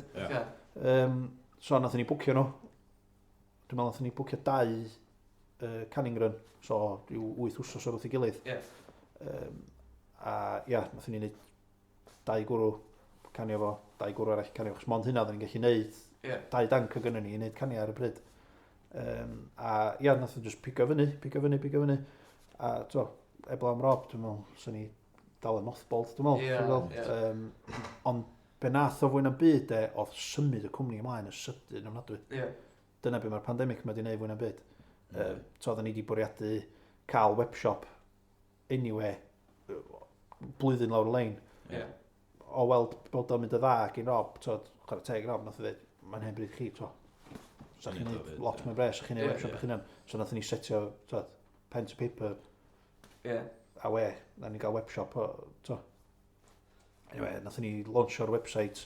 So nath ni bwcio nhw. Dwi'n meddwl nath ni bwcio 2 canning run, so rhyw 8 wsos o'r wrth i gilydd. A ia, nath ni wneud 2 gwrw canio fo, 2 gwrw arall canio fo, chos mond hynna oedden ni'n gallu neud 2 danc o gynnu ni i neud canu ar y bryd. A ia, nath o just pigo fyny. A to, eblaw am Rob, dwi'n meddwl, sy'n ni dal y mothballed, dwi'n meddwl. Ond be nath o fwy na'n byd oedd symud y cwmni ymlaen y sydyn ofnadwy. Dyna be mae'r pandemig yma wedi gwneud fwy na'n byd. So oedden ni wedi bwriadu cael webshop anyway, blwyddyn lawr y lein. O weld bod o'n mynd y dda gyn Rob, chwarae teg Rob, nath o ddweud, mae'n hen bryd chi, so chi'n neud lot mwy bres, chi'n neud webshop eich hunan. So nath ni setio pen to paper a we, na ni gael webshop. Anyway, nath ni launcho'r website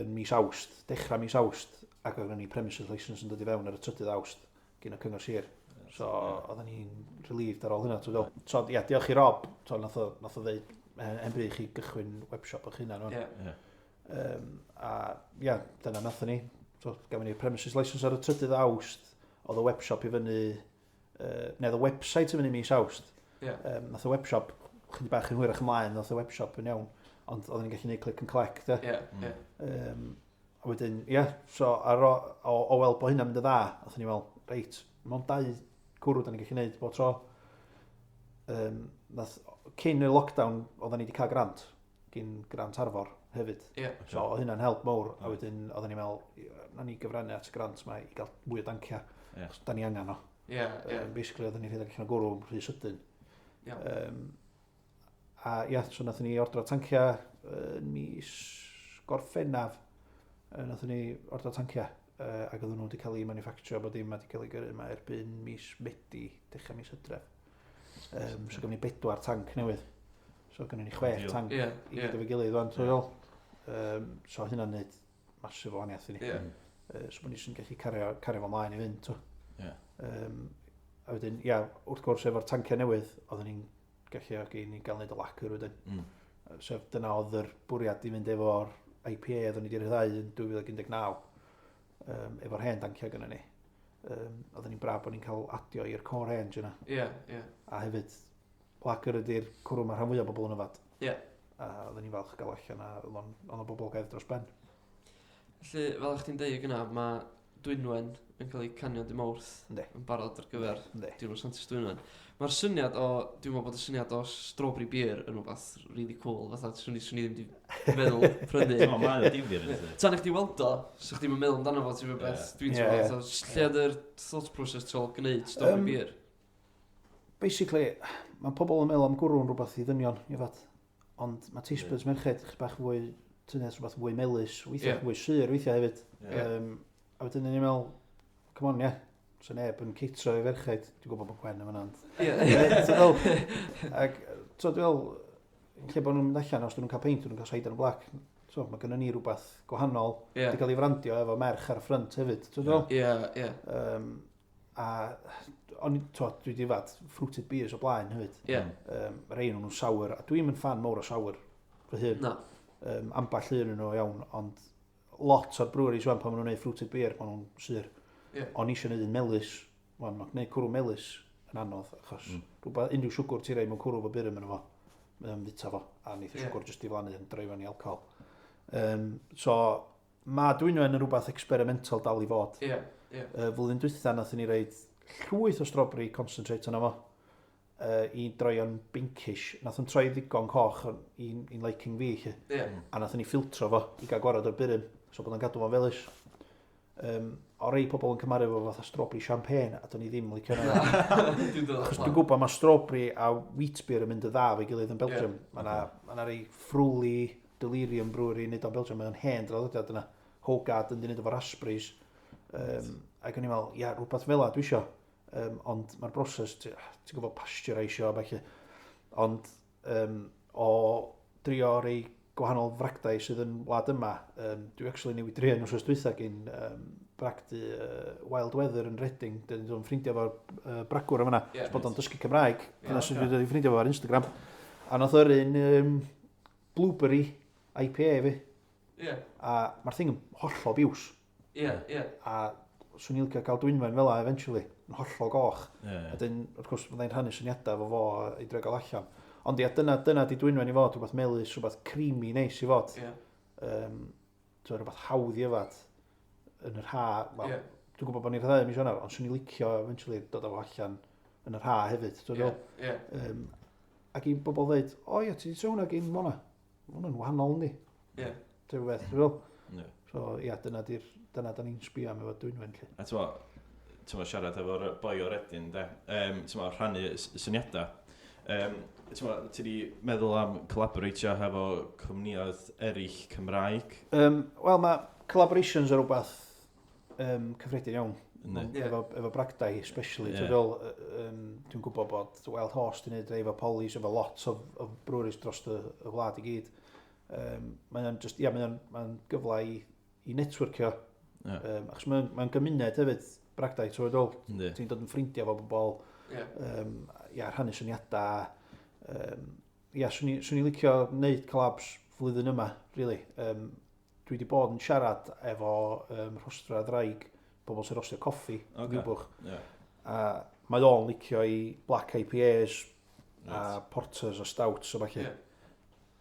mis Awst, dechrau mis Awst, ac oedd ni premises license yn dod i fewn ar y 3 Awst gyn y cyngor sir. So oedden ni'n relieved ar ôl hynna. So ia, diolch i Rob, nath o ddeud, en bryd chi gychwyn webshop eich hunan. A ia, dyna nath ni. So, gafon ni'r premises license ar y 3 Awst, oedd y webshop i fyny, neu y website i fyny mis Awst. Nath y webshop, chydig bach yn hwyrach ymlaen, nath y webshop yn iawn, ond oedden ni'n gallu gwneud click and collect. A wedyn, so o weld bod hynna'n mynd y dda, nath ni weld, reit, mewn 2 cwrw da ni'n gallu gwneud bod tro. Cyn y lockdown, oedden ni wedi cael grant, gyn grant Arfor hefyd. So oedd hynna'n help mowr, a wedyn oedden ni'n meddwl, na ni gyfrannu at y grant yma i gael mwy o dancia, achos da ni angen o. Basically, oedden ni'n rhedeg allan o gwrw rhy sydyn. A so nath ni ordro tancia mis Gorffennaf, nath ni ordro tancia, ac oedden nhw wedi cael ei manufacturo bod dim wedi cael ei gyrru yma erbyn mis Medi, dechrau mis Hydref. So gafon ni 4 tanc newydd. So gynnu ni 6 tanc i gyd o'r gilydd fan. So hynna'n neud masif o waniaeth i ni. So bod ni sy'n gallu cario fo mlaen i fynd. A wedyn, wrth gwrs efo'r tanciau newydd, oedden ni'n gallu ogi ni gael neud y lacquer wedyn. So dyna oedd yr bwriad i fynd efo'r IPA oedden ni wedi ryddhau yn 2019 efo'r hen danciau gynnu ni. Oedden ni'n braf bod ni'n cael adio i'r core range yna. A hefyd, lacquer ydy'r cwrw mae rhan fwyaf bobl yn yfad. A oedden ni'n falch gael allan a ond o bobl gael dros ben. Felly, fel ych chi'n deud gyna, mae Dwynwen yn cael ei canio dim Mawrth yn barod ar gyfer diwrnod Santes Dwynwen. Mae'r syniad o, dwi'n meddwl bod y syniad o strawberry beer yn rhywbeth really cool, fatha swn i ddim wedi meddwl prynu. Mae'n difyr yn ydyn. Tan eich di weld o, so chdi ddim yn meddwl amdano fo, ti'n rhywbeth dwi'n teimlo. Lle oedd yr thought process trol gwneud strawberry beer? Basically, mae pobl yn meddwl am gwrw'n rhywbeth i ddynion, i fad. Ond mae taste buds merched chydig bach fwy, tynnes rhywbeth fwy melys, weithiau fwy syr, weithiau hefyd. A wedyn ni'n meddwl, come on, so neb yn ceitro i ferched, dwi'n gwybod bod Gwen yn fyna. Ac dwi'n meddwl, lle bod nhw'n mynd allan, os nhw'n cael peint, nhw'n cael cider and black. So mae gennym ni rhywbeth gwahanol, wedi cael ei frandio efo merch ar y ffrynt hefyd, dwi'n meddwl. A dwi wedi fad fruited beers o blaen hefyd. Mae'r ein nhw'n sour, a dwi'n mynd fan mawr o sour fy hyn. Amball un nhw iawn, ond lot o'r breweries wan pan maen nhw'n gwneud fruited beer, maen nhw'n syr. O'n eisiau gwneud un melys, mae gwneud cwrw melys yn anodd, achos unrhyw siwgr ti'n rei mewn cwrw fo byr yn fo, mae'n fita fo, a neith y siwgr jyst i flannu yn droi fan i alcohol. So, mae Dwynwen yn rhywbeth experimental dal i fod. Flwyddyn dwytha nath ni reid llwyth o strawberry concentrate yna fo, i droi o'n binkish. Nath o'n troi ddigon coch i'n liking fi. A nath ni filtro fo i gael gwarad o'r byryn, so bod o'n gadw fo'n felys. O rei pobl yn cymaru fo fatha strawberry champagne, a do'n i ddim licio yna. Achos dwi'n gwybod mae strawberry a wheat beer yn mynd y dda fe gilydd yn Belgium. Mae rei Frwli, Delirium Brewery yn neud o'n Belgium, mae'n hen draddodiad yna. Hogia yn neud efo raspberries. Ac o'n i'n meddwl, rhywbeth fel dwi isio. Ond mae'r broses, ti'n gwybod pasteurisio a felly. Ond o drio rei gwahanol fragdau sydd yn wlad yma, dwi actually newid drio yn wrth dwytha gyn Bragdy Wild Weather yn Reading, dyn nhw'n ffrindio fo'r bragwr yma, bod o'n dysgu Cymraeg, dyna sydd wedi ffrindio fo ar Instagram. A nath o'r un blueberry IPA fi. A mae'r thing yn hollol biws. A swn i'n licio cael Dwynwen fel eventually, yn hollol goch. A dyn, wrth gwrs, byddai'n rhannu syniadau fo i droi gael allan. Ond ia, dyna di Dwynwen i fod, rhywbeth melys, rhywbeth creamy neis i fod. Rhywbeth hawdd i yfad yn yr ha. Wel, dwi'n gwybod bod ni'n rhaid mi sionar, ond swn i'n licio eventually dod o allan yn yr ha hefyd. Ac i bobl dweud, o ia, ti wedi sôn ag un Mona. Hwna'n wahanol ni. Dwi'n beth, dwi'n fel. So ia, dyna da ni'n sbio am efo Dwynwen. A ti'n siarad efo'r boi o'r Edyn, de? Rhannu syniadau. Ti wedi meddwl am collaboratio hefo cwmnioedd eraill Cymraeg? Wel, mae collaborations yn rhywbeth cyffredin iawn. Efo Bragdy, especially. Dwi'n gwybod bod Wild Horse wedi gwneud efo Polis, efo lot o breweries dros y wlad i gyd. Mae'n gyfle i networkio. Achos mae'n gymuned hefyd Bragdy, ti'n dod yn ffrindiau efo bobl, rhannu syniadau. Swn i'n licio wneud collabs flwyddyn yma, really. Dwi wedi bod yn siarad efo rhostra ddraig, bobl sy'n rostio coffi, Gwybwch. Mae o'n licio i black IPAs a porters a stouts o falle.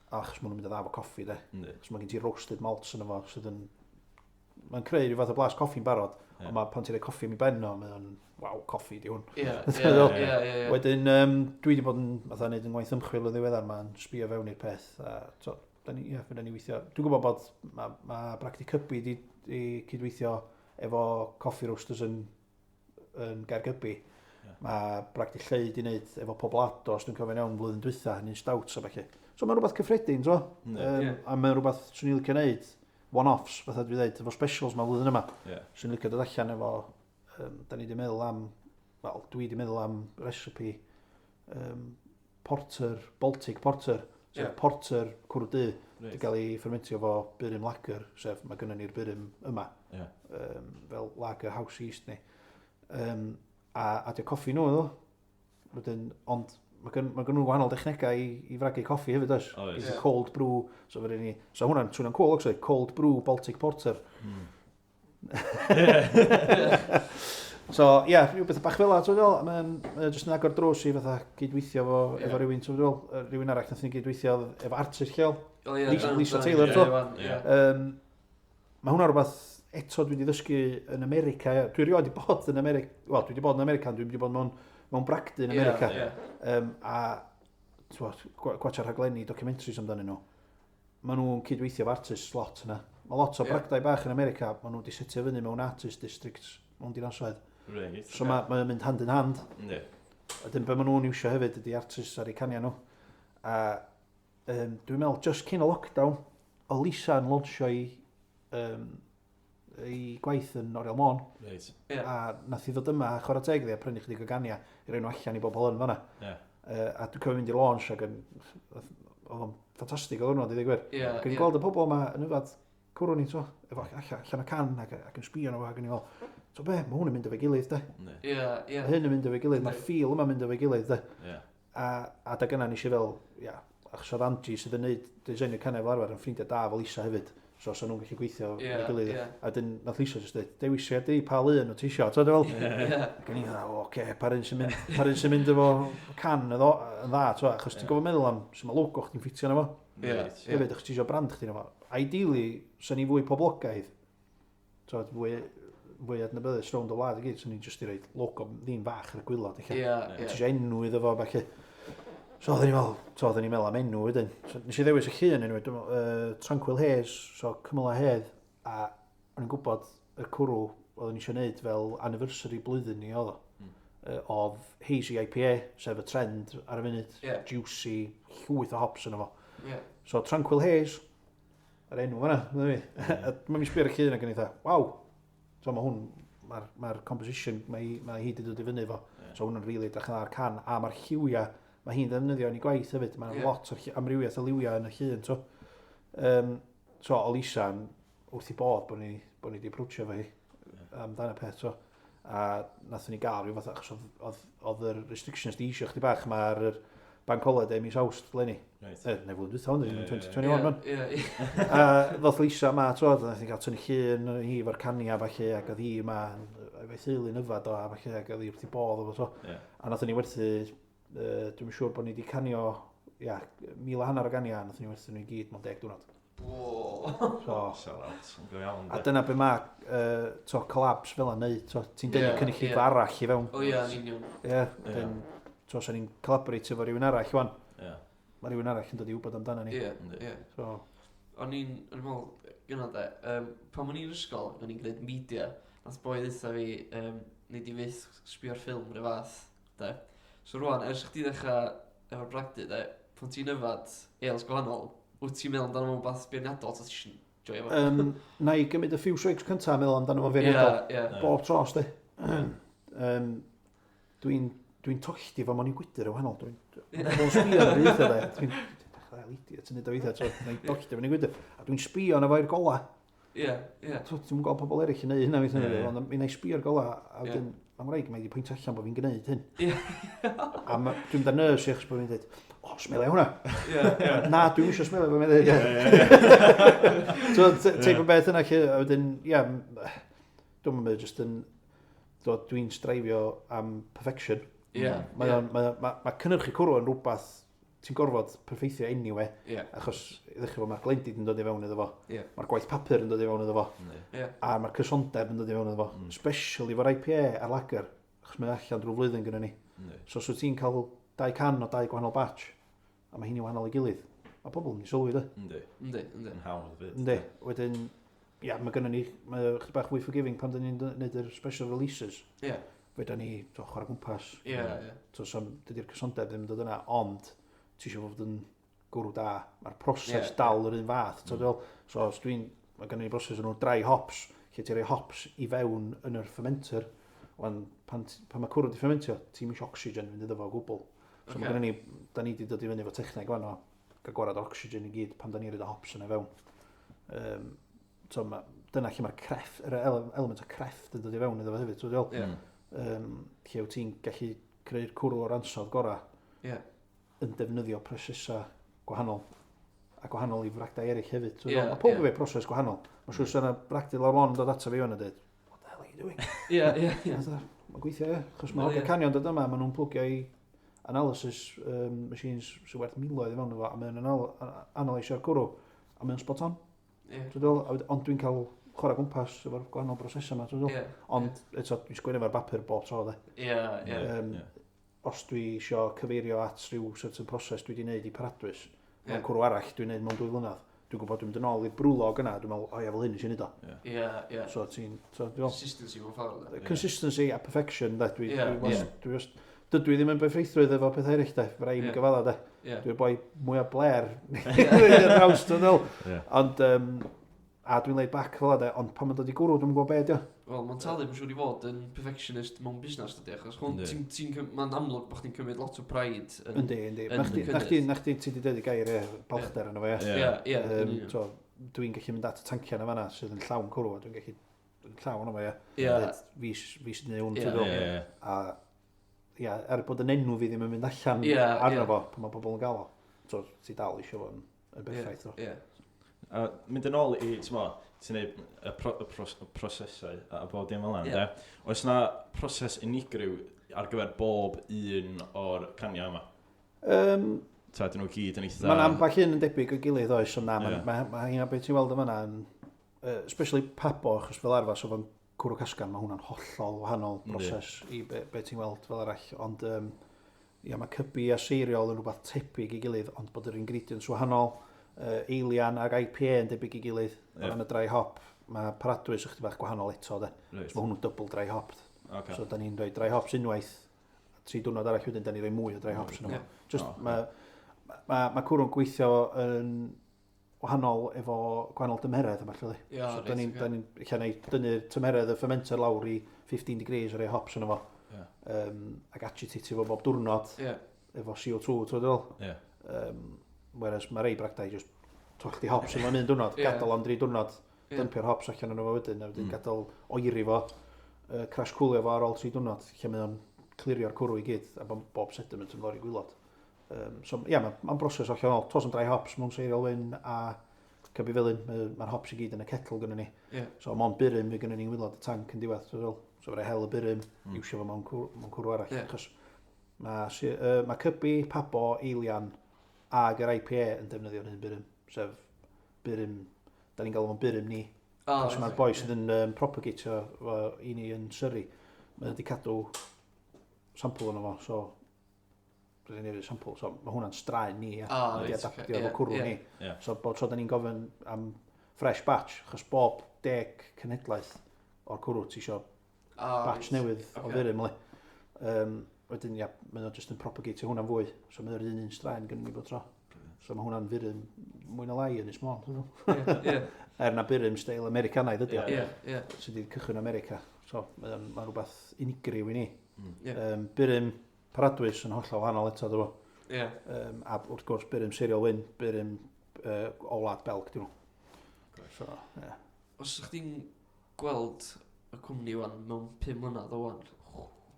Achos maen nhw'n mynd â efo coffi, de. Achos mae gen ti roasted malts yn efo, sydd yn... Mae'n creu rhyw fath o blas coffi'n barod, ond pan ti'n rhoi coffi am i benno, mae'n waw, coffi di hwn. Wedyn, dwi wedi bod yn wneud yn gwaith ymchwil o ddiweddar, mae'n sbio fewn i'r peth. Fydda ni weithio. Dwi'n gwybod bod mae Bragdy Cybi wedi cydweithio efo coffi roasters yn Gaergybi. Mae Bragdy Lleu wedi gwneud efo Poblados, dwi'n cofio'n iawn flwyddyn dwytha, yn un stouts o falle. So mae'n rhywbeth cyffredin, a mae'n rhywbeth swn i'n licio gwneud, one-offs, fatha dwi dweud, efo specials mae flwyddyn yma. Swn i'n licio dod allan efo, da ni wedi meddwl am, wel, dwi wedi meddwl am recipe porter, Baltic porter, sef porter cwrw wedi cael ei fermentio efo byrym lager, sef mae gynnon ni'r byrym yma, fel lager house yeast ni. A di'r coffi nhw, wedyn, ond mae gen nhw wahanol dechnegau i fragu coffi hefyd, oes? Cold brew, so hwnna'n swnio'n cool, actually, cold brew Baltic porter. So, rhyw beth bach fel la, mae'n jyst yn agor drws i fatha gydweithio efo rhywun, rhywun arall nath ni gydweithio efo artist lleol, Lisa Taylor, Mae hwnna rhywbeth eto dwi wedi ddysgu yn America, dwi erioed wedi bod yn America, wel, dwi wedi bod yn America, dwi wedi bod mewn Bragdy yn America, a gwachio rhaglenni, documentaries amdanyn nhw. Maen nhw'n cydweithio efo artist lot yna. Mae lot o Bragdau bach yn America, maen nhw wedi setio fyny mewn artist districts, mewn dinasoedd. So mae'n mynd hand in hand. A dyn be maen nhw'n iwsio hefyd ydy artists ar eu caniau nhw. A dwi'n meddwl, just cyn o lockdown, o Lisa yn launchio i gwaith yn Oriel Môn. A nath i ddod yma, chwarae teg ddi, a prynu chydig o gania i roi nhw allan i bobl yn fanna. A dwi'n cofio mynd i launch ac oedd o'n ffantastig o ddwrnod i ddweud gwir. Ac yn gweld y pobl yma yn yfad cwrw'n ni, efo allan o can ac yn sbio nhw ac yn i fel, mae hwn yn mynd efo'i gilydd, de. Hyn yn mynd efo'i gilydd, mae'r ffil yma'n mynd efo'i gilydd, de. A da gyna nes i fel, achos oedd Angie sydd yn neud designio canau fel arfer yn ffrindiau da fel Lisa hefyd. So nhw'n gallu gweithio efo'i gilydd. A dyn, nath Lisa jyst dweud, dewisiad di, pa lun o ti isio, ti'n fel? Ac yn i ddweud, oce, pa ryn sy'n mynd efo can yn dda, achos ti'n gofod meddwl am sy'n mae logo chdi'n ffitio yna fo. Hefyd, achos ti isio brand chdi'n efo. Ideally, sy'n ni fwy poblogaidd, fwy adnabyddus rownd o wlad i gyd, sy'n ni'n jyst i roi logo ddyn fach ar y gwylod. Ti isio enw iddo fo, falle. So oedden ni'n meddwl am enw wedyn. Nes i ddewis y llun enw, Tranquil Haze, so cymyla hedd, a o'n i'n gwybod y cwrw oedden ni eisiau gwneud fel anniversary blwyddyn ni oedd o. Oedd Hazy IPA, sef y trend ar y funud, juicy, llwyth o hops yn efo. So Tranquil Haze, yr enw fanna, mae'n mi sbio'r llun ac yn eitha, waw, so mae hwn, mae'r composition, mae hi wedi dod i fyny efo, so hwnna'n rili edrych yn ar can, a mae'r lliwia, mae hi'n ddefnyddio yn ei gwaith hefyd, mae'n lot o amrywiaeth o liwia yn y llun. So o Lisa wrth i bod bod ni wedi approachio fo hi amdano peth. A nathon ni gael rhyw fath, achos oedd yr restrictions di eisiau chdi bach, mae'r bank holiday mis Awst leni. Neu flwyddyn dwytha hwn, 2021 man. A ddoth Lisa yma, nath ni gael tynnu llun hi efo'r cania falle, ac oedd hi yma, efo'i theulu'n yfad o, falle, ac oedd hi wrth i bod o. A nathon ni werthu, dwi'n siŵr bod ni wedi canio 1,500 o ganiau, nath ni werthu nhw i gyd mewn 10 diwrnod. Sell out, yn go iawn. A dyna be mae collabs fel yna neud, ti'n denu cynulleidfa arall i fewn. O ia, yn union. Sa'n ni'n collaborate efo rhywun arall, wan. Mae rhywun arall yn dod i wybod amdano ni. O'n i'n meddwl, gyda de, pan o'n i'n ysgol, o'n i'n gwneud Meindia, nath boi ddeitha fi, neud i fyth sbio'r ffilm yr fath, de. So rwan, ers chdi ddechrau efo'r Bragdy, de, pan ti'n yfad eils gwahanol, wyt ti'n meddwl amdano fo'n bath beirniadol, ta ti'n joio fo? Na i gymryd y few shakes cyntaf a meddwl amdano fo'n beirniadol. Bob tros, de. Dwi'n tollti fo mo'n i'n gwydyr o wahanol. Dwi'n sbio ar y weithio, de. Dwi'n nid o weithio, dwi'n tollti fo mo'n i'n gwydyr. A dwi'n sbio na fo'r gola. Ti'n gweld pobl eraill yn neud hynna weithio, ond mi'n ei sbio'r gola, a wedyn, mae'n rhaid mae wedi pwynt allan bod fi'n gwneud hyn. A dwi'n da nerves i achos bod fi'n dweud, smelio hwnna. Na, dwi'n eisiau smelio bod fi'n dweud. So, teip o beth yna, a wedyn, dwi'n meddwl jyst yn, dwi'n streifio am perfection. Mae cynhyrchu cwrw yn rhywbeth ti'n gorfod perfeithio anyway, achos i ddechrau fo mae'r glendid yn dod i fewn iddo fo, mae'r gwaith papur yn dod i fewn iddo fo, a mae'r cysondeb yn dod i fewn iddo fo, especially fo'r IPA a'r lager, achos mae allan drwy flwyddyn gyda ni. So ti'n cael 2 can o 2 gwahanol batch, a mae hynny'n wahanol i gilydd. Mae pobl yn ei sylwi, da? Yndi. Yn hawdd fyd. Yndi. Wedyn, mae gynnu ni, mae chydig bach fwy forgiving pan dyn ni'n gwneud yr special releases. Fydda ni chwarae gwmpas. Dydy'r cysondeb ddim yn dod yna, ond ti eisiau fod yn gwrw da. Mae'r proses dal yr un fath. So, mae gynnu ni broses yn nhw dry hops, lle ti'n rhoi hops i fewn yn yr fermenter. Pan mae cwrw di fermentio, ti'n mysio oxygen fynd iddo fo o gwbl. So mae gynnu ni, da ni wedi dod i fyny efo techneg fan o gael gwarad oxygen i gyd pan da ni rhaid y hops yna fewn. Dyna lle mae'r crefft, yr element o crefft yn dod i fewn iddo fo hefyd. Lle wyt ti'n gallu creu'r cwrw o'r ansawdd gorau yn defnyddio prosesau gwahanol a gwahanol i fragdau eraill hefyd. Mae pob efo proses gwahanol. Mae'n siŵr sy'n bragdy lawr lôn dod ato fi o'n a dweud, what the hell are you doing? Mae'n gweithio, achos mae hogia canion dod yma, maen nhw'n plwgio i analysis machines sy'n werth miloedd i fewn efo, a mae'n analysio'r cwrw, a mae'n spot on. Ond dwi'n cael chwarae gwmpas efo'r gwahanol brosesau yma. Ond eto, dwi'n sgwini efo'r bapur bob tro. Os dwi eisiau cyfeirio at rhyw certain proses dwi wedi gwneud i paradwys, mewn cwrw arall dwi'n gwneud mewn 2 flynedd, dwi'n gwybod dwi'n mynd yn ôl i'r brwlog yna, dwi'n meddwl, fel hyn eisiau gwneud o. So Consistency mewn ffordd. Consistency a perfection, dydw i ddim yn beffeithrwydd efo pethau eraill, fyrra i'n gyfala, dwi'n boi mwyaf bler yn haws, ond a dwi'n laid back fel yna, ond pan mae'n dod i gwrw, dwi'n gwybod beth, Wel, mae'n talu yn siŵr i fod yn perfectionist mewn busnes, dydy, achos mae'n amlwg bod chdi'n cymryd lot o pride yn Yndi. Na chdi ti wedi dweud i gair balchder yna fo, Dwi'n gallu mynd at y tanciau yna fanna sydd yn llawn cwrw, a dwi'n gallu llawn yna fo, Fis neu hwn, A er bod yn enw fi ddim yn mynd allan arno fo, pan mae pobl yn gael o. So, ti dal eisiau fo yn berffaith. Mynd yn ôl i, ti'n neud y prosesau a bob dim fel yna, oes yna proses unigryw ar gyfer bob un o'r caniau yma? Dyn nhw gyd yn eitha... Mae'n ambell un yn debyg o gilydd oes, ond na, mae hynna beth ti'n weld yma yna, especially pabo, achos fel arfer, so fo'n cwrw casgan, mae hwnna'n hollol wahanol proses i beth ti'n weld fel arall, ond mae cybi a seiriol yn rhywbeth tebyg i gilydd, ond bod yr ingredients wahanol, eilian ag IPA yn debyg i gilydd, o ran y dry hop, mae paradwys ychydig bach gwahanol eto, so mae hwnnw'n double dry hopped. So da ni'n rhoi dry hops unwaith, 3 diwrnod arall wedyn, da ni'n rhoi mwy o dry hops yno. Mae cwrw'n gweithio yn wahanol efo gwahanol dymeredd yma, lle. So da ni'n dynnu'r tymeredd y fermenter lawr i 15 degrees o rhoi hops yno fo, ag agitatio fo bob diwrnod efo CO2, trwy'n dweud. Whereas mae rei bragdau just tollti hops yn mynd diwrnod, gadael am 3 diwrnod, dympio'r hops allan yn efo wedyn, a wedyn gadael oeri fo, crash coolio fo ar ôl 3 diwrnod, lle mae o'n clirio'r cwrw i gyd, a bob sediment yn lor i gwylod. Mae'n broses allan ôl, tos yn dry hops mewn seiriol wyn, a cybi felyn, mae'r hops i gyd yn y kettle gyda ni. So mae'n byrym fi gyda ni'n wylod y tank yn diwedd, so fe hel y byrym, iwsio fo mewn cwrw arall, achos mae cybi, pabo, eilian, ag yr IPA yn defnyddio'r hyn byrym, sef byrym, da ni'n galw fo'n byrym ni. Os mae'r boi sydd yn propagatio i ni yn Surrey, mae wedi cadw sampl yno fo, so rydyn ni'n sampl, so mae hwnna'n straen ni, mae wedi adaptio efo cwrw ni. So bod tro da ni'n gofyn am fresh batch, achos bob 10 cenhedlaeth o'r cwrw ti isio batch newydd o byrym. Wedyn, mae nhw'n just yn propagatio hwnna'n fwy, so mae'r un straen gynnu ni bod tro. So mae hwnna'n byrym mwy na lai yn ysmon. Na byrym steil Americanaidd ydy o. Sydd wedi cychwyn America. So mae'n rhywbeth unigryw i ni. Byrym paradwys yn hollol wahanol eto, dwi bo. A wrth gwrs byrym serial wyn, byrym o wlad Belg, dwi bo. Os ydych chi'n gweld y cwmni wan mewn 5 mlynedd o wan,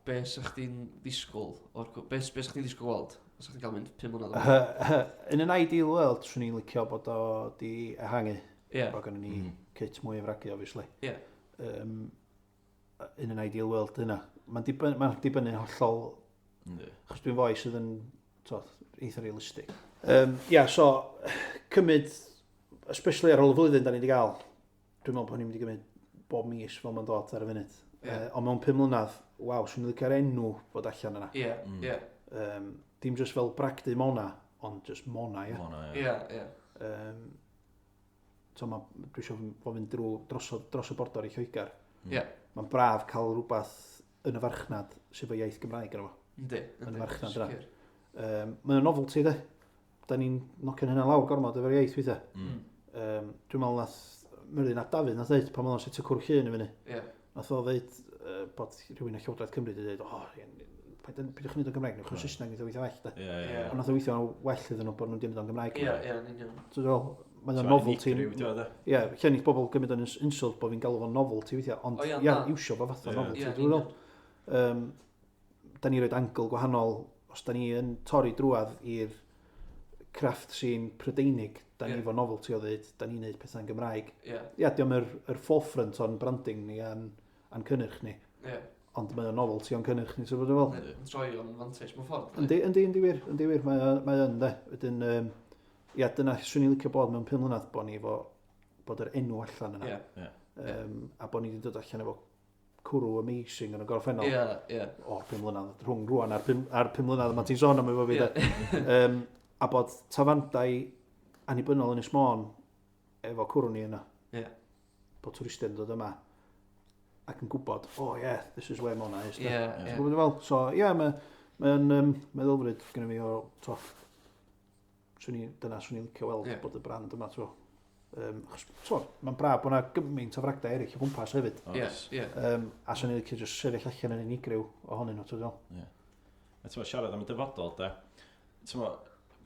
be sa'ch chi'n ddisgwyl? Be sa'ch chi'n ddisgwyl gweld? Os ydych chi'n cael mynd 5 mlynedd o wan? In an ideal world, swn i'n licio bod o di ehangu. Bod gynnu ni kit mwy o fragu, obviously. In an ideal world, dyna. Mae'n dibynnu hollol, achos dwi'n foi sydd yn eitha realistig. So, cymryd, especially ar ôl y flwyddyn da ni wedi gael, dwi'n meddwl bod ni'n mynd i gymryd bob mis fel mae'n dod ar y funud. Ond mewn 5 mlynedd, waw, swn i'n licio'r enw bod allan yna. Dim just fel Bragdy Mona, ond just Mona, So dwi eisiau fod fynd dros y bordor i Lloegr. Mae'n braf cael rhywbeth yn y farchnad sydd o iaith Gymraeg yn efo. Yn y farchnad yna. Mae'n novelty, de. Da ni'n nocio'n hynna lawr gormod efo'r iaith weithiau. Dwi'n meddwl nath Myrddin a Dafydd nath dweud pan mae'n set y Cynhyrchydd yn y fyny. Nath o dweud bod rhywun o Llywodraeth Cymru wedi dweud, pidwch yn neud o Gymraeg, newch yn Saesneg neith o weithio well, de. Ond nath o weithio well iddyn nhw bod nhw'n dweud o'n Gymraeg. Mae'n novelty. Lle ni'n bobl gymryd yn insult bod fi'n galw fo'n novelty weithio, ond iwsio fo fath o novelty. Da ni roed angl gwahanol, os da ni yn torri drwad i'r crefft sy'n Prydeinig, da ni fo novelty o ddweud, da ni'n neud pethau'n Gymraeg. Diolch yr forefront o'n branding ni a'n cynnyrch ni. Ond mae'n novelty o'n cynnyrch ni, so bod yn fel. Troi o'n vantage mewn ffordd. Yndi wir, mae yn, de. Wedyn, dyna swn i'n licio bod mewn 5 mlynedd bod yr enw allan yna. A bod ni wedi dod allan efo cwrw amazing yn y gorffennol. 5 mlynedd, rhwng rwan ar 5 mlynedd, mae ti'n sôn am efo fi, de. A bod tafandau annibynnol yn Ysmôn efo cwrw ni yna. Bod twristau'n dod yma ac yn gwybod, this is where Mona is. So, mae'n meddylfryd gyda fi o toff. Dyna swn i'n licio weld bod y brand yma. Mae'n braf bod yna gymaint o fragdau eraill o gwmpas hefyd. A swn i'n licio just sefyll allan yn unigryw ohonyn nhw. Siarad am y dyfodol, de.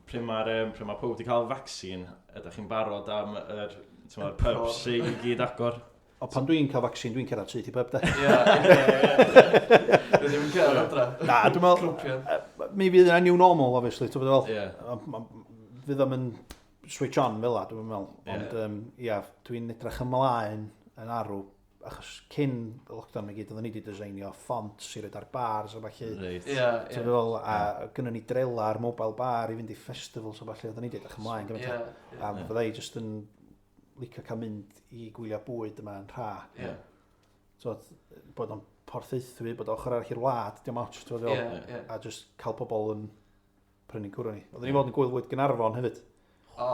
Pryn mae pob wedi cael vaccine, ydych chi'n barod am yr pubs i gyd agor? O pan dwi'n cael vaccine, dwi'n cerdded syth i pub, de. Dwi'n mynd cerdded adra. Na, dwi'n meddwl, mi fydd yna new normal, obviously, ti'n fel. Fydd am yn switch on fel la, dwi'n meddwl. Ond, dwi'n edrych ymlaen yn arw, achos cyn y lockdown mae gyd, oedden ni wedi designio font sy'n rhaid ar bars a falle. Ti'n fel, a gynnu ni drela ar mobile bar i fynd i festivals a falle, oedden ni wedi edrych ymlaen. A fydda i jyst yn licio cael mynd i gwylio bwyd yma yn rha. Bod o'n porthaethwy, bod ochr arall i'r wlad, diolch mawr, a just cael pobl yn prynu cwrw ni. Oedden ni fod yn gwylwyr Gynarfon hefyd. A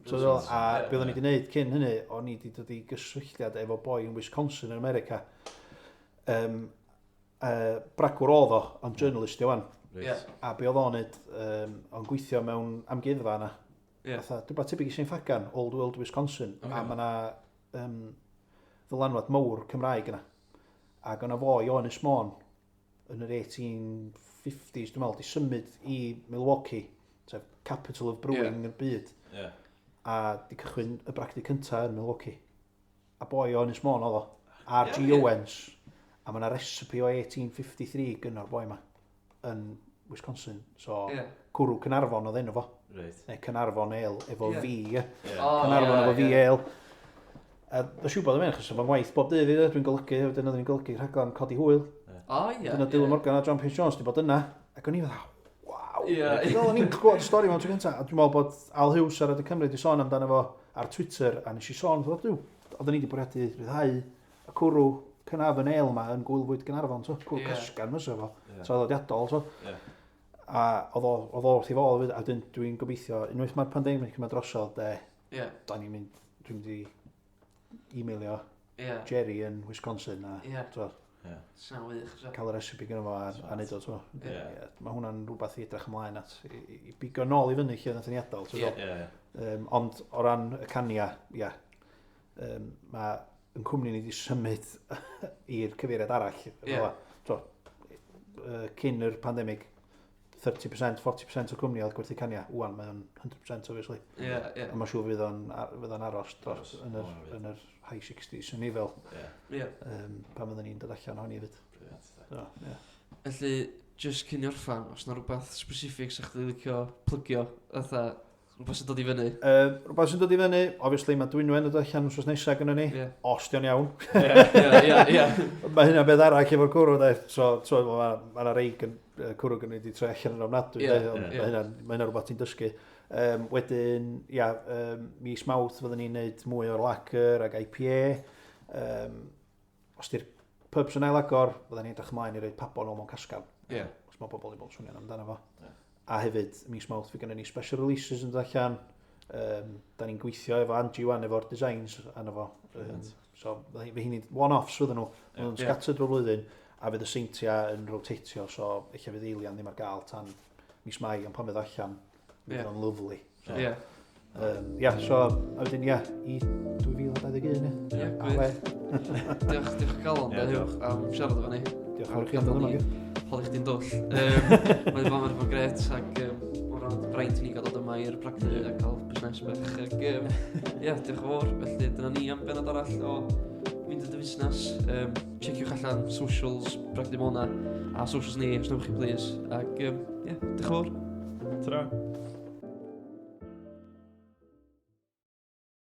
beth o'n i wedi gwneud cyn hynny, o'n i wedi dod i gysylltiad efo boi yn Wisconsin yn America. Bragwr oedd o, ond journalist i wan. A be oedd o'n neud, o'n gweithio mewn amgueddfa yna. Dwi'n bod tebyg i Saint Fagan, Old World Wisconsin, a mae yna ddylanwad mawr Cymraeg yna. Ac o'na fo i o'n Ysmôn yn yr 1850s, dwi'n meddwl, di symud i Milwaukee, sef capital of brewing y byd. A di cychwyn y bragdy cyntaf yn Milwaukee. A boi o'n Ysmôn oedd o, R.G. Owens, a mae yna recipe o 1853 gyda'r boi yma yn Wisconsin. So, cwrw Cynarfon oedd enw fo. Neu Cynarfon Ale efo fi, Cynarfon efo fi Ale. Dwi'n siŵr bod yn mynd, achos o'n gwaith bob dydd, dwi'n golygu, wedyn oedden ni'n golygu rhaglen Codi Hwyl. Dyna Dylan Morgan a John Page Jones di bod yna. Ac o'n i fydda, waw, waw! Fel o'n i'n gwybod y stori mewn tro gyntaf, a dwi'n meddwl bod Al Hughes ar y Cymru wedi sôn amdano fo ar Twitter, a nes i sôn, oedden ni wedi bwriadu rhyddhau y cwrw cynaf yn eil yma yn gwylfwyd Gynarfon, cwrw cysgan mysa fo, traddodiadol. A oedd o wrth i fod, a dwi'n gobeithio, unwaith mae'r pandemig yma drosodd, dwi'n mynd i e-mailio Jerry yn Wisconsin a cael y recipe gyda fo a neud o. Mae hwnna'n rhywbeth i edrych ymlaen at i bigo nôl i fyny lle yn atheniadol. Ond o ran y cania, mae yn cwmni ni wedi symud i'r cyfeiriad arall. Cyn yr pandemig, 30%, 40% o cwmni oedd gwerthu cania. Wan, mae'n 100% obviously. A mae'n siŵr fydd o'n aros yn yr high 60s yn ei fel. Pan fydden ni'n dod allan honni fyd. Felly, just cyn i orffan, os yna rhywbeth specific sa'ch chi licio plygio, rhywbeth sy'n dod i fyny? Rhywbeth sy'n dod i fyny, obviously mae Dwynwen yn dod allan wrth nesaf gyda ni, os di'n iawn. Mae hynna beth arall efo'r cwrw, mae yna rei cwrw gyda ni wedi troi allan yn ofnadwy, mae hynna rhywbeth ti'n dysgu. Wedyn, mis Mawrth fyddwn ni'n neud mwy o'r lager ag IPA. Os di'r pubs yn ailagor, fyddwn ni'n edrych ymlaen i reid pabon o mewn casgan. Os mae pobl i bod swnio'n amdano fo. A hefyd, mis Mawrth, fi gynnu ni special releases yn dod allan. Da ni'n gweithio efo Angie wan efo'r designs anna fo. So, fe hyn i one-offs fydden nhw. Mae'n scattered drwy flwyddyn, a fydd y seintia yn rotatio, so eich fydd eilian ddim ar gael tan mis Mai, ond pan fydd allan, fydd o'n lovely. So, a wedyn, i 2021. Gwych. Diolch galon, Huw, am siarad efo ni. Diolch am chi am dod yma. Holi chdi'n dwll. Mae'n gret, ac o ran braint ni gael dod yma i'r Bragdy a cael busnes bech. Diolch yn fawr, felly dyna ni am bennod arall o mynd yn dy fusnes. Checiwch allan socials Bragdy Mona a socials ni, os newch chi please. Ac diolch yn fawr. Ta-ra.